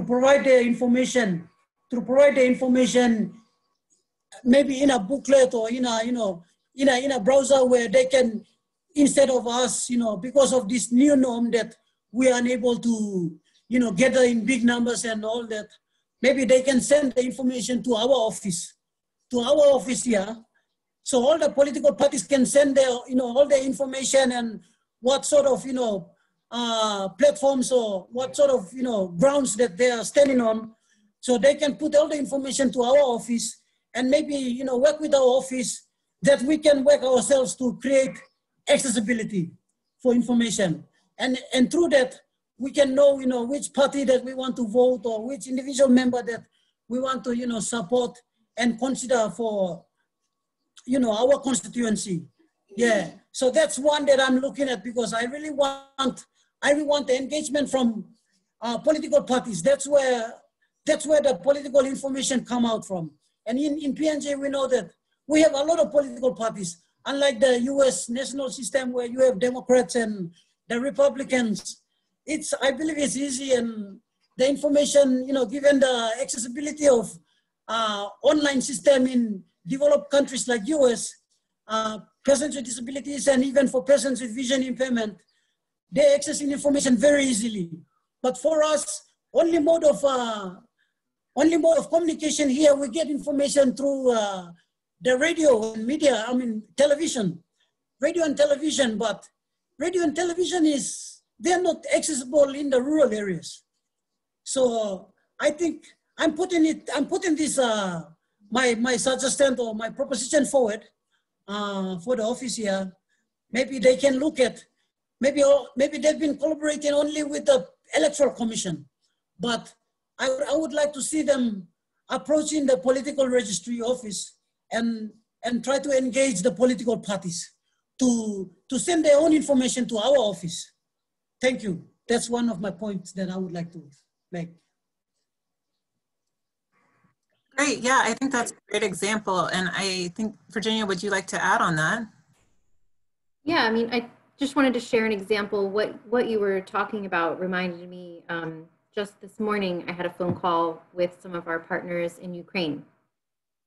provide the information, maybe in a booklet or in a browser where they can, instead of us, because of this new norm that we are unable to, gather in big numbers and all that, maybe they can send the information to our office here. So all the political parties can send their, all the information and what sort of, platforms or what sort of grounds that they are standing on, so they can put all the information to our office and maybe work with our office that we can work ourselves to create accessibility for information, and through that we can know which party that we want to vote or which individual member that we want to support and consider for our constituency. Yeah, so that's one that I'm looking at, because I really want the engagement from political parties. That's where the political information come out from. And in PNG, we know that we have a lot of political parties, unlike the US national system where you have Democrats and the Republicans. I believe it's easy, and the information, given the accessibility of online system in developed countries like US, persons with disabilities and even for persons with vision impairment, they're accessing information very easily. But for us, only mode of communication here, we get information through the radio and media, television, radio and television, but radio and television they're not accessible in the rural areas. So I think I'm putting this, my suggestion or my proposition forward for the office here. Maybe they can look at, maybe they've been collaborating only with the Electoral Commission, but I would like to see them approaching the political registry office and try to engage the political parties to send their own information to our office. Thank you. That's one of my points that I would like to make. Great, yeah, I think that's a great example. And I think, Virginia, would you like to add on that? Yeah, I just wanted to share an example. What you were talking about reminded me, just this morning, I had a phone call with some of our partners in Ukraine,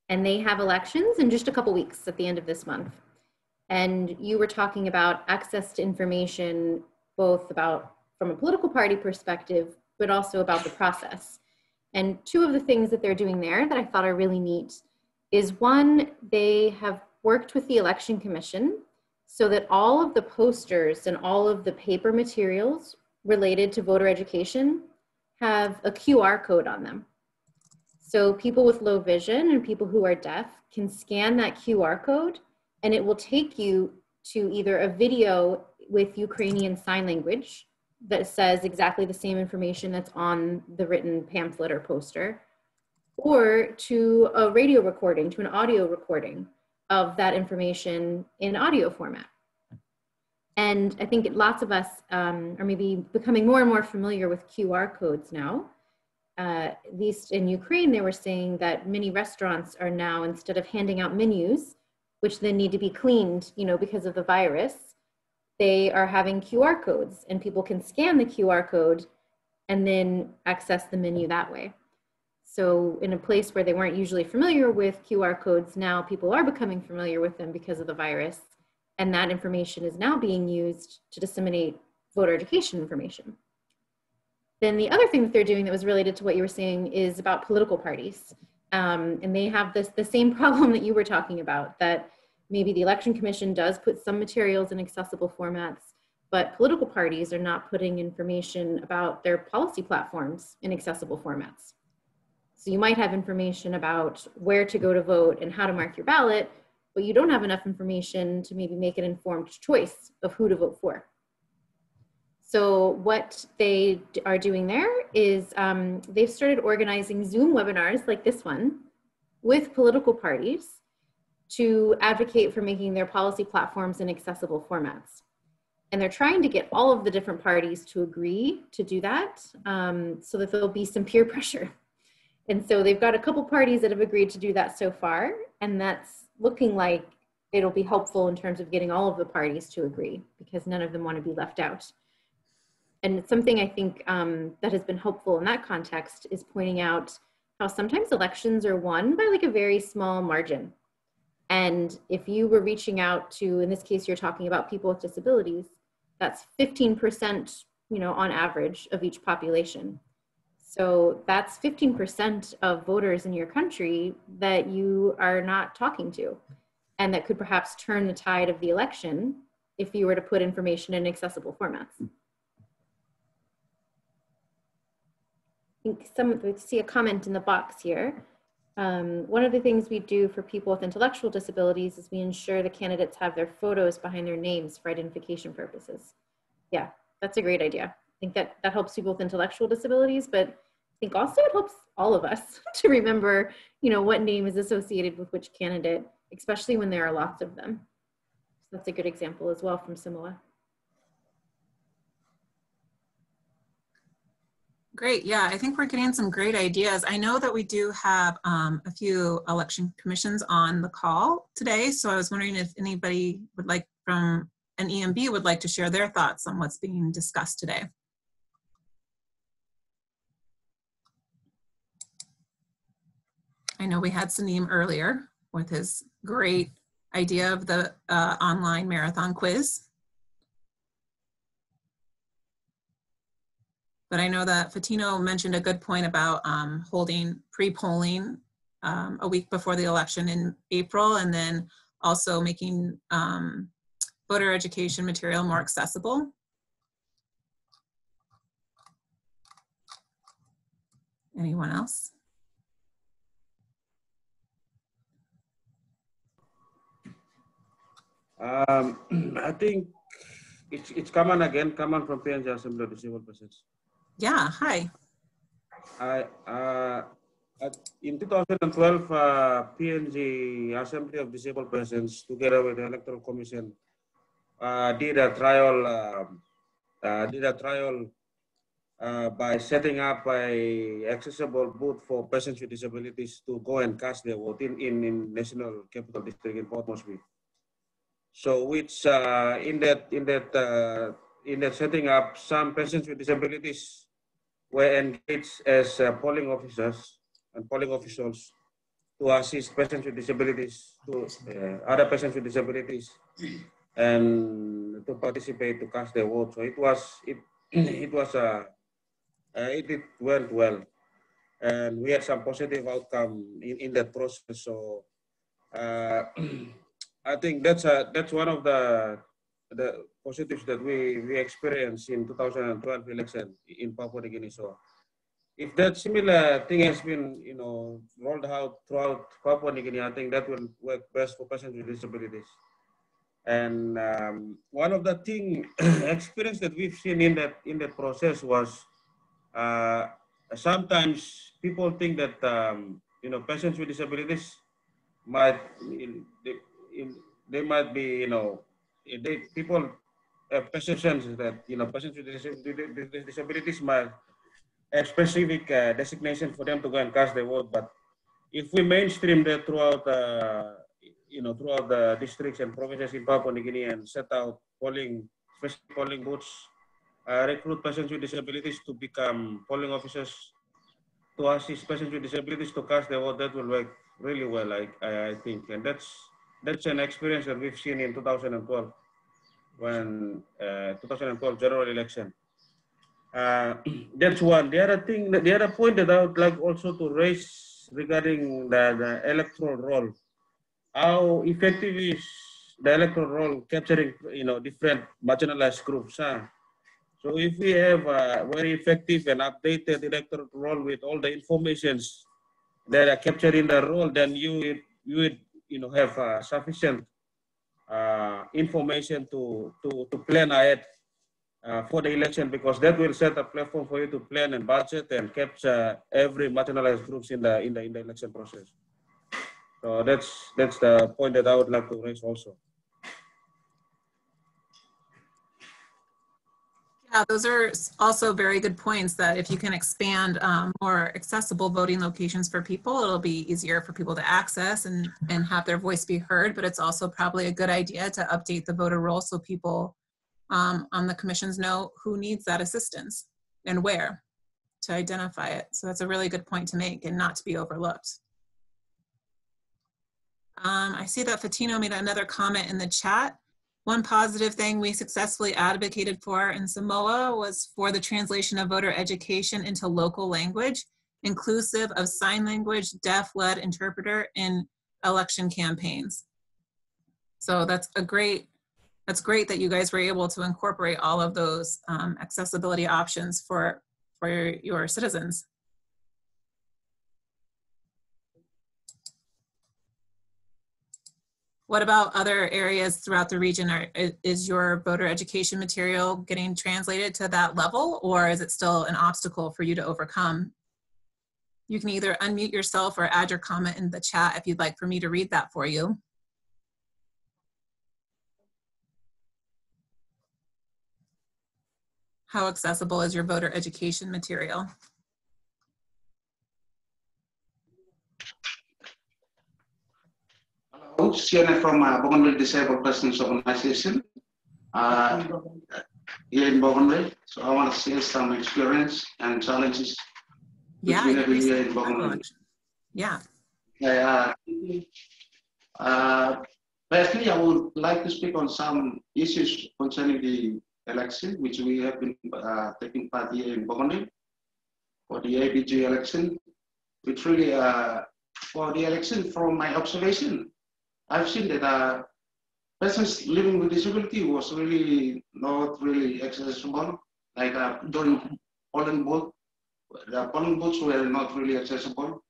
and they have elections in just a couple weeks at the end of this month. And you were talking about access to information, both about from a political party perspective, but also about the process. And two of the things that they're doing there that I thought are really neat is, one, they have worked with the Election Commission so that all of the posters and all of the paper materials related to voter education have a QR code on them. So people with low vision and people who are deaf can scan that QR code, and it will take you to either a video with Ukrainian Sign Language that says exactly the same information that's on the written pamphlet or poster, or to a radio recording, to an audio recording of that information in audio format. And I think lots of us are maybe becoming more and more familiar with QR codes now. At least in Ukraine, they were saying that many restaurants are now, instead of handing out menus, which then need to be cleaned, because of the virus, they are having QR codes, and people can scan the QR code and then access the menu that way. So in a place where they weren't usually familiar with QR codes, now people are becoming familiar with them because of the virus. And that information is now being used to disseminate voter education information. Then the other thing that they're doing that was related to what you were saying is about political parties. And they have the same problem that you were talking about, that maybe the Election Commission does put some materials in accessible formats, but political parties are not putting information about their policy platforms in accessible formats. So you might have information about where to go to vote and how to mark your ballot, but you don't have enough information to maybe make an informed choice of who to vote for. So what they are doing there is they've started organizing Zoom webinars like this one with political parties to advocate for making their policy platforms in accessible formats. And they're trying to get all of the different parties to agree to do that so that there'll be some peer pressure. And so they've got a couple parties that have agreed to do that so far, and that's looking like it'll be helpful in terms of getting all of the parties to agree, because none of them want to be left out. And something I think that has been helpful in that context is pointing out how sometimes elections are won by like a very small margin. And if you were reaching out to, in this case, you're talking about people with disabilities, that's 15%, on average of each population. So that's 15% of voters in your country that you are not talking to, and that could perhaps turn the tide of the election if you were to put information in accessible formats. think we see a comment in the box here. One of the things we do for people with intellectual disabilities is we ensure the candidates have their photos behind their names for identification purposes. Yeah, that's a great idea. I think that helps people with intellectual disabilities, but I think also it helps all of us to remember, what name is associated with which candidate, especially when there are lots of them. So that's a good example as well from Samoa. Great, yeah, I think we're getting some great ideas. I know that we do have a few election commissions on the call today, so I was wondering if anybody would like from an EMB would like to share their thoughts on what's being discussed today. I know we had Saneem earlier with his great idea of the online marathon quiz. But I know that Fatino mentioned a good point about holding pre-polling a week before the election in April, and then also making voter education material more accessible. Anyone else? I think it's common from PNG Assembly of Disabled Persons. Yeah, hi. In 2012, PNG Assembly of Disabled Persons, together with the Electoral Commission, did a trial by setting up a accessible booth for persons with disabilities to go and cast their vote in National Capital District in Port Moresby. So, which in that setting up, some persons with disabilities were engaged as polling officers and polling officials to assist persons with disabilities, to other persons with disabilities, and to participate to cast their vote. So it went well, and we had some positive outcome in that process. So I think that's one of the positives that we experienced in 2012 election in Papua New Guinea. So if that similar thing has been rolled out throughout Papua New Guinea, I think that will work best for persons with disabilities. And one of the experience that we've seen in that process was sometimes people think that persons with disabilities might be people have perceptions that persons with disabilities might have specific designation for them to go and cast their vote. But if we mainstream that throughout throughout the districts and provinces in Papua New Guinea and set out special polling booths, recruit persons with disabilities to become polling officers, to assist persons with disabilities to cast their vote, that will work really well, I think. And that's an experience that we've seen in 2012 when 2012 general election. That's one. The other point that I would like also to raise regarding the electoral roll. How effective is the electoral roll capturing different marginalized groups? Huh? So if we have a very effective and updated electoral roll with all the informations that are captured in the roll, then you would have sufficient information to plan ahead for the election, because that will set a platform for you to plan and budget and capture every marginalized groups in the election process. So that's the point that I would like to raise also. Yeah, those are also very good points, that if you can expand more accessible voting locations for people, it'll be easier for people to access and have their voice be heard. But it's also probably a good idea to update the voter roll so people on the commissions know who needs that assistance and where to identify it. So that's a really good point to make and not to be overlooked. I see that Fatino made another comment in the chat. One positive thing we successfully advocated for in Samoa was for the translation of voter education into local language, inclusive of sign language, deaf-led interpreter in election campaigns. So that's great that you guys were able to incorporate all of those accessibility options for your citizens. What about other areas throughout the region? Is your voter education material getting translated to that level, or is it still an obstacle for you to overcome? You can either unmute yourself or add your comment in the chat if you'd like for me to read that for you. How accessible is your voter education material? Hello, Sienna from Bougainville Disabled Persons Organization here in Bougainville. So I want to share some experience and challenges which we have here in Bougainville. Yeah. Firstly, I would like to speak on some issues concerning the election, which we have been taking part here in Bougainville for the ABG election. Which really, for the election, from my observation, I've seen that persons living with disability was really not really accessible. Like during polling booth, the polling booths were not really accessible.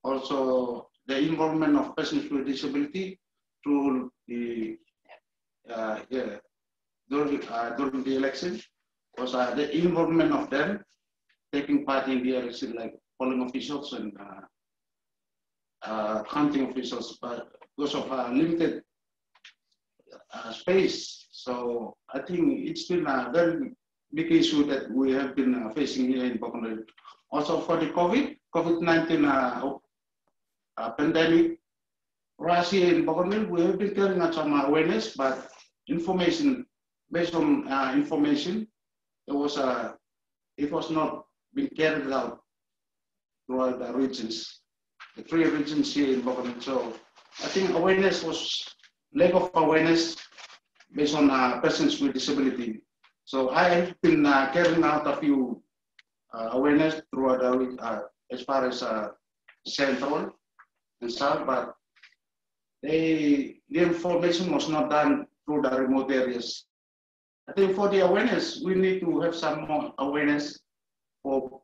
Also, the involvement of persons with disability through the during the election was the involvement of them taking part in the election, like polling officials and counting officials, but because of limited space. So I think it's been a very big issue that we have been facing here in Bougainville. Also for the COVID-19 pandemic, for us here in Bougainville, we have been carrying out some awareness, but information, based on information, it was not being carried out throughout the regions, the 3 regions here in Bougainville. So I think awareness was lack of awareness based on persons with disability. So I have been carrying out a few awareness throughout the as far as central and south, but the information was not done through the remote areas. I think for the awareness, we need to have some more awareness for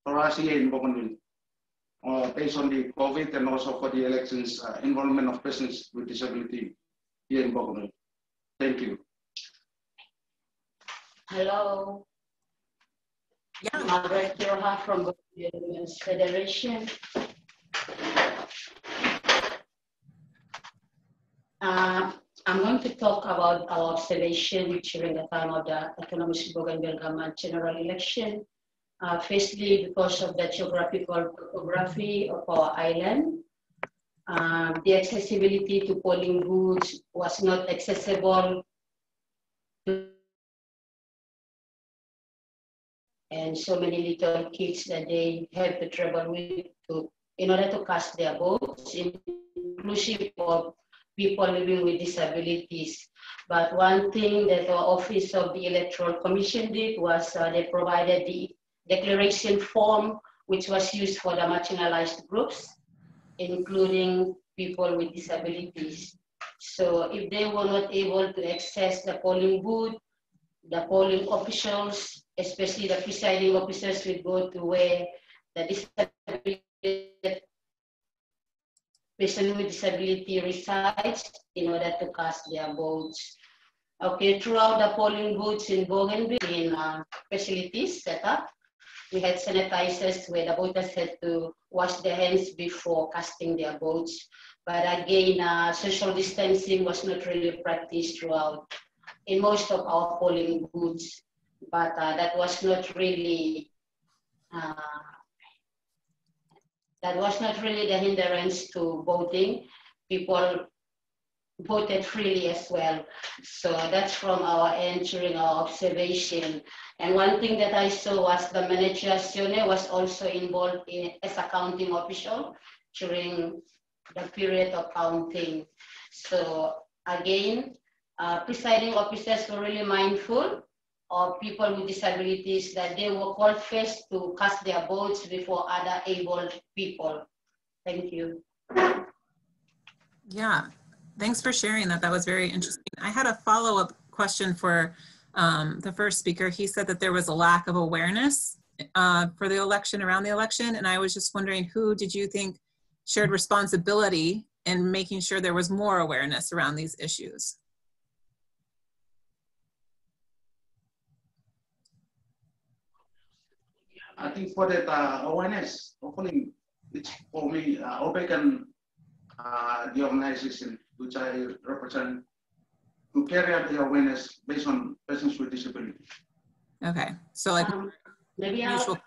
us here in Bougainville, based on the COVID and also for the elections, involvement of persons with disability here in Bougainville. Thank you. Hello. Yeah. Margaret Kiroha from the Women's Federation. I'm going to talk about our observation during the time of the autonomous Bougainville government general election. Firstly, because of the geographical topography of our island, the accessibility to polling booths was not accessible, and so many little kids that they have to travel with in order to cast their votes, inclusive of people living with disabilities. But one thing that our Office of the Electoral Commission did was they provided the declaration form, which was used for the marginalized groups, including people with disabilities. So if they were not able to access the polling booth, the polling officials, especially the presiding officers, will go to where the person with disability resides in order to cast their votes. Okay, throughout the polling booths in Bougainville, in facilities set up, we had sanitizers where the voters had to wash their hands before casting their votes. But again, social distancing was not really practiced throughout in most of our polling booths. But that was not really the hindrance to voting. People voted freely as well. So that's from our end during our observation. And one thing that I saw was the manager Sione was also involved as a counting official during the period of counting. So again, presiding officers were really mindful of people with disabilities, that they were called first to cast their votes before other able people. Thank you. Yeah, thanks for sharing that. That was very interesting. I had a follow-up question for the first speaker. He said that there was a lack of awareness for the election, around the election, and I was just wondering, who did you think shared responsibility in making sure there was more awareness around these issues? I think for that awareness, hopefully it's for me, OPEC and the organization which I represent to carry out the awareness based on persons with disability. Okay, so like maybe I'll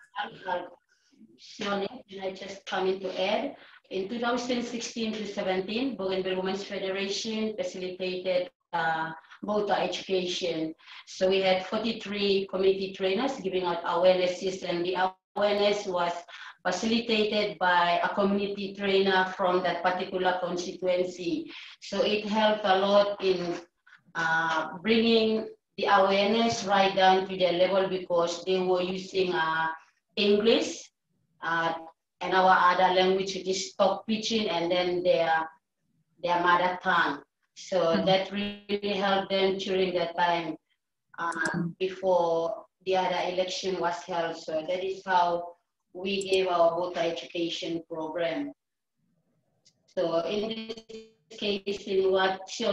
and I just come in to add. In 2016 to 17, Bougainville Women's Federation facilitated voter education. So we had 43 community trainers giving out awarenesses, and the awareness was facilitated by a community trainer from that particular constituency. So it helped a lot in bringing the awareness right down to their level, because they were using English and our other language, which is stock pitching, and then their mother tongue. So that really helped them during that time before the other election was held. So that is how we gave our voter education program. So in this case, in what she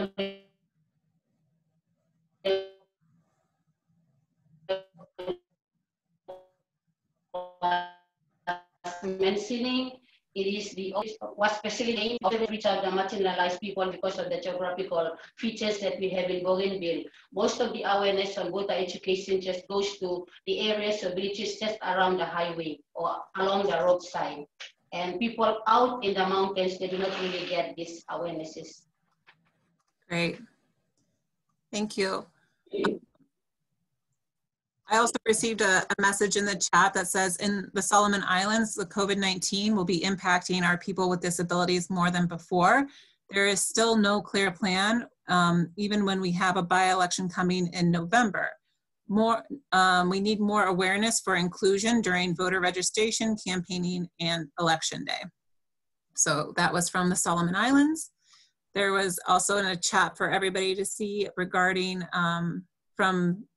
mentioning, it is the was facilitating of the reach of the marginalized people because of the geographical features that we have in Bougainville. Most of the awareness on voter education just goes to the areas or villages just around the highway or along the roadside. And people out in the mountains, they do not really get these awarenesses. Great. Thank you. I also received a message in the chat that says in the Solomon Islands, the COVID-19 will be impacting our people with disabilities more than before. There is still no clear plan, even when we have a by-election coming in November. We need more awareness for inclusion during voter registration, campaigning, and election day. So that was from the Solomon Islands. There was also in a chat for everybody to see regarding from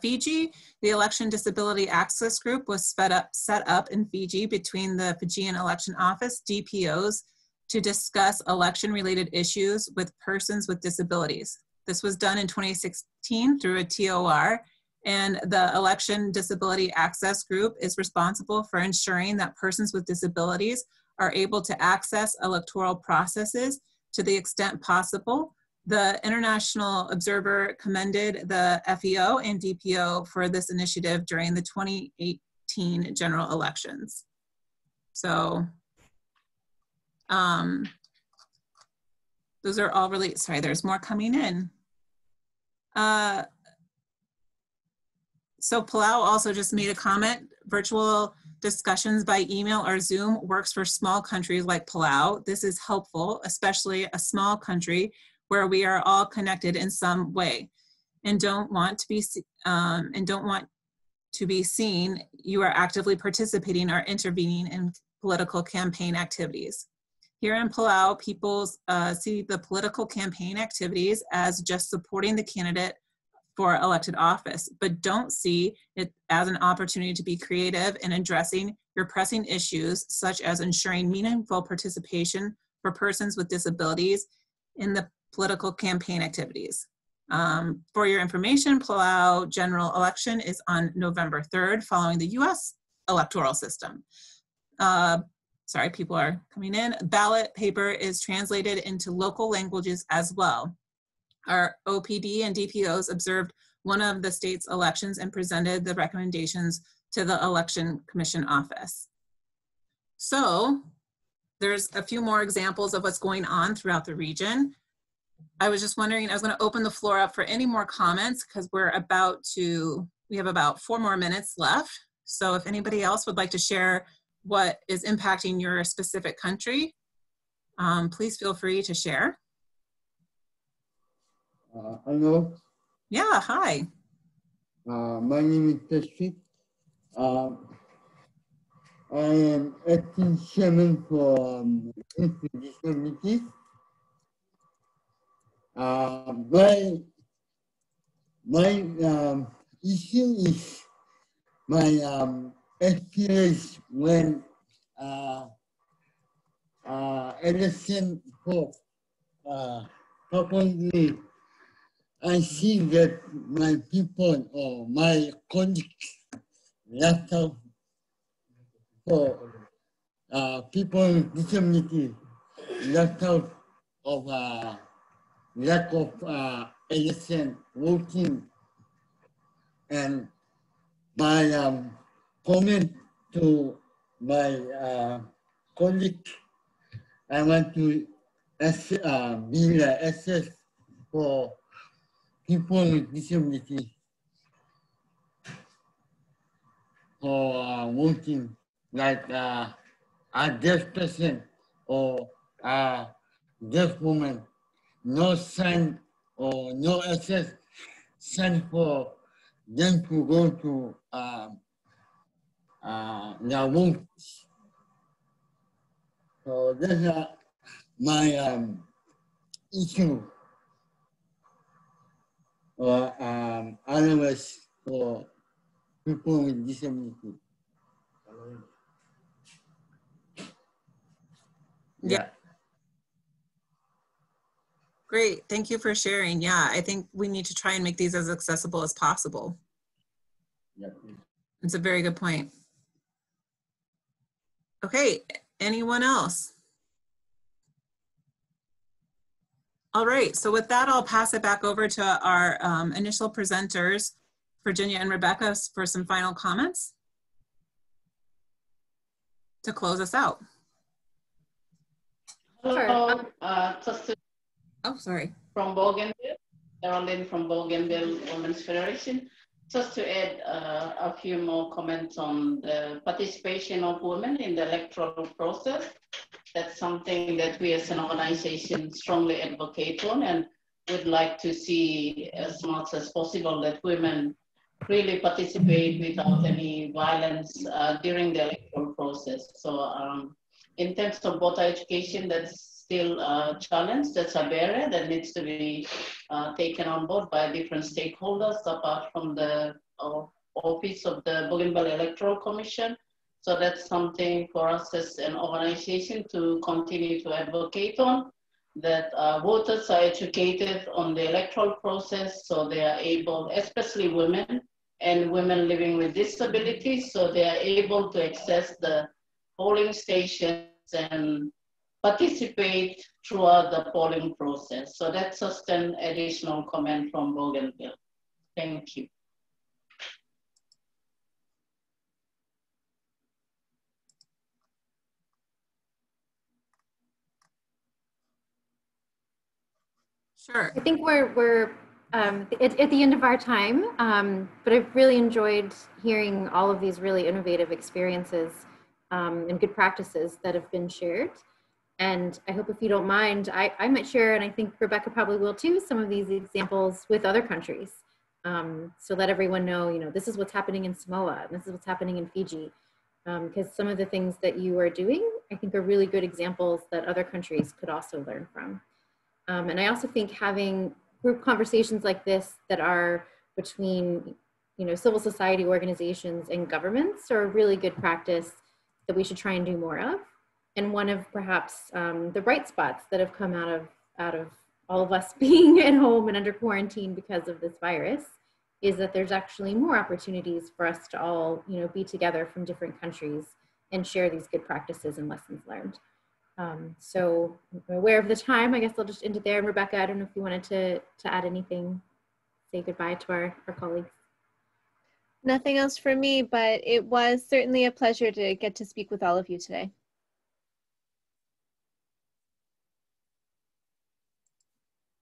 Fiji, the Election Disability Access Group was set up in Fiji between the Fijian Elections Office, DPOs, to discuss election-related issues with persons with disabilities. This was done in 2016 through a TOR, and the Election Disability Access Group is responsible for ensuring that persons with disabilities are able to access electoral processes to the extent possible. The International Observer commended the FEO and DPO for this initiative during the 2018 general elections. So those are all really, sorry, there's more coming in. So Palau also just made a comment, virtual discussions by email or Zoom works for small countries like Palau. This is helpful, especially a small country where we are all connected in some way and don't want to be seen you are actively participating or intervening in political campaign activities. Here in Palau, people see the political campaign activities as just supporting the candidate for elected office, but don't see it as an opportunity to be creative in addressing your pressing issues, such as ensuring meaningful participation for persons with disabilities in the political campaign activities. For your information, Palau general election is on November 3rd, following the US electoral system. Sorry, people are coming in. Ballot paper is translated into local languages as well. Our OPD and DPOs observed one of the state's elections and presented the recommendations to the Election Commission office. So there's a few more examples of what's going on throughout the region. I was just wondering, I was going to open the floor up for any more comments because we have about 4 more minutes left. So if anybody else would like to share what is impacting your specific country, please feel free to share. Hello. Yeah, hi. My name is Tashik. I am acting chairman for disabilities. My issue is my experience when election for properly, I see that my people or my colleagues left out for people with disability, left out of lack of election voting, and my comment to my colleague, I want to be assess for people with disability for voting, like a deaf person or a deaf woman, no sign or no access sign for them to go to their vote. So that's my issue. Or otherwise for people with disability. Yeah. Great. Thank you for sharing. Yeah, I think we need to try and make these as accessible as possible. Yeah. It's a very good point. Okay, anyone else? All right, so with that, I'll pass it back over to our initial presenters, Virginia and Rebecca, for some final comments to close us out. Hello, oh, sorry. From Bougainville, Caroline from Bougainville Women's Federation. Just to add a few more comments on the participation of women in the electoral process. That's something that we as an organization strongly advocate on, and would like to see as much as possible that women really participate without any violence during the electoral process. So in terms of voter education, that's still a challenge, that's a barrier that needs to be taken on board by different stakeholders apart from the office of the Bougainville Electoral Commission. So that's something for us as an organization to continue to advocate on, that voters are educated on the electoral process so they are able, especially women and women living with disabilities, so they are able to access the polling stations and participate throughout the polling process. So that's just an additional comment from Bougainville. Thank you. Sure. I think we're at the end of our time, but I've really enjoyed hearing all of these really innovative experiences and good practices that have been shared. And I hope, if you don't mind, I might share, and I think Rebecca probably will too, some of these examples with other countries. So let everyone know, this is what's happening in Samoa, and this is what's happening in Fiji. Because some of the things that you are doing, I think, are really good examples that other countries could also learn from. And I also think having group conversations like this that are between, civil society organizations and governments are a really good practice that we should try and do more of. And one of perhaps the bright spots that have come out of all of us being at home and under quarantine because of this virus is that there's actually more opportunities for us to all, be together from different countries and share these good practices and lessons learned. So I'm aware of the time, I guess I'll just end it there. And Rebecca, I don't know if you wanted to add anything, say goodbye to our colleagues. Nothing else for me, but it was certainly a pleasure to get to speak with all of you today.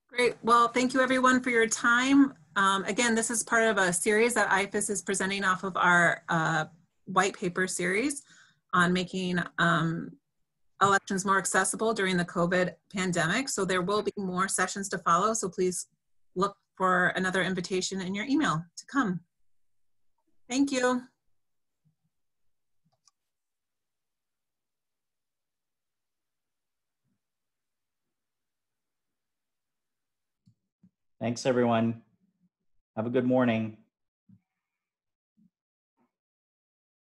Great. Well, thank you everyone for your time. Again, this is part of a series that IFES is presenting off of our white paper series on making elections more accessible during the COVID pandemic. So there will be more sessions to follow. So please look for another invitation in your email to come. Thank you. Thanks, everyone. Have a good morning.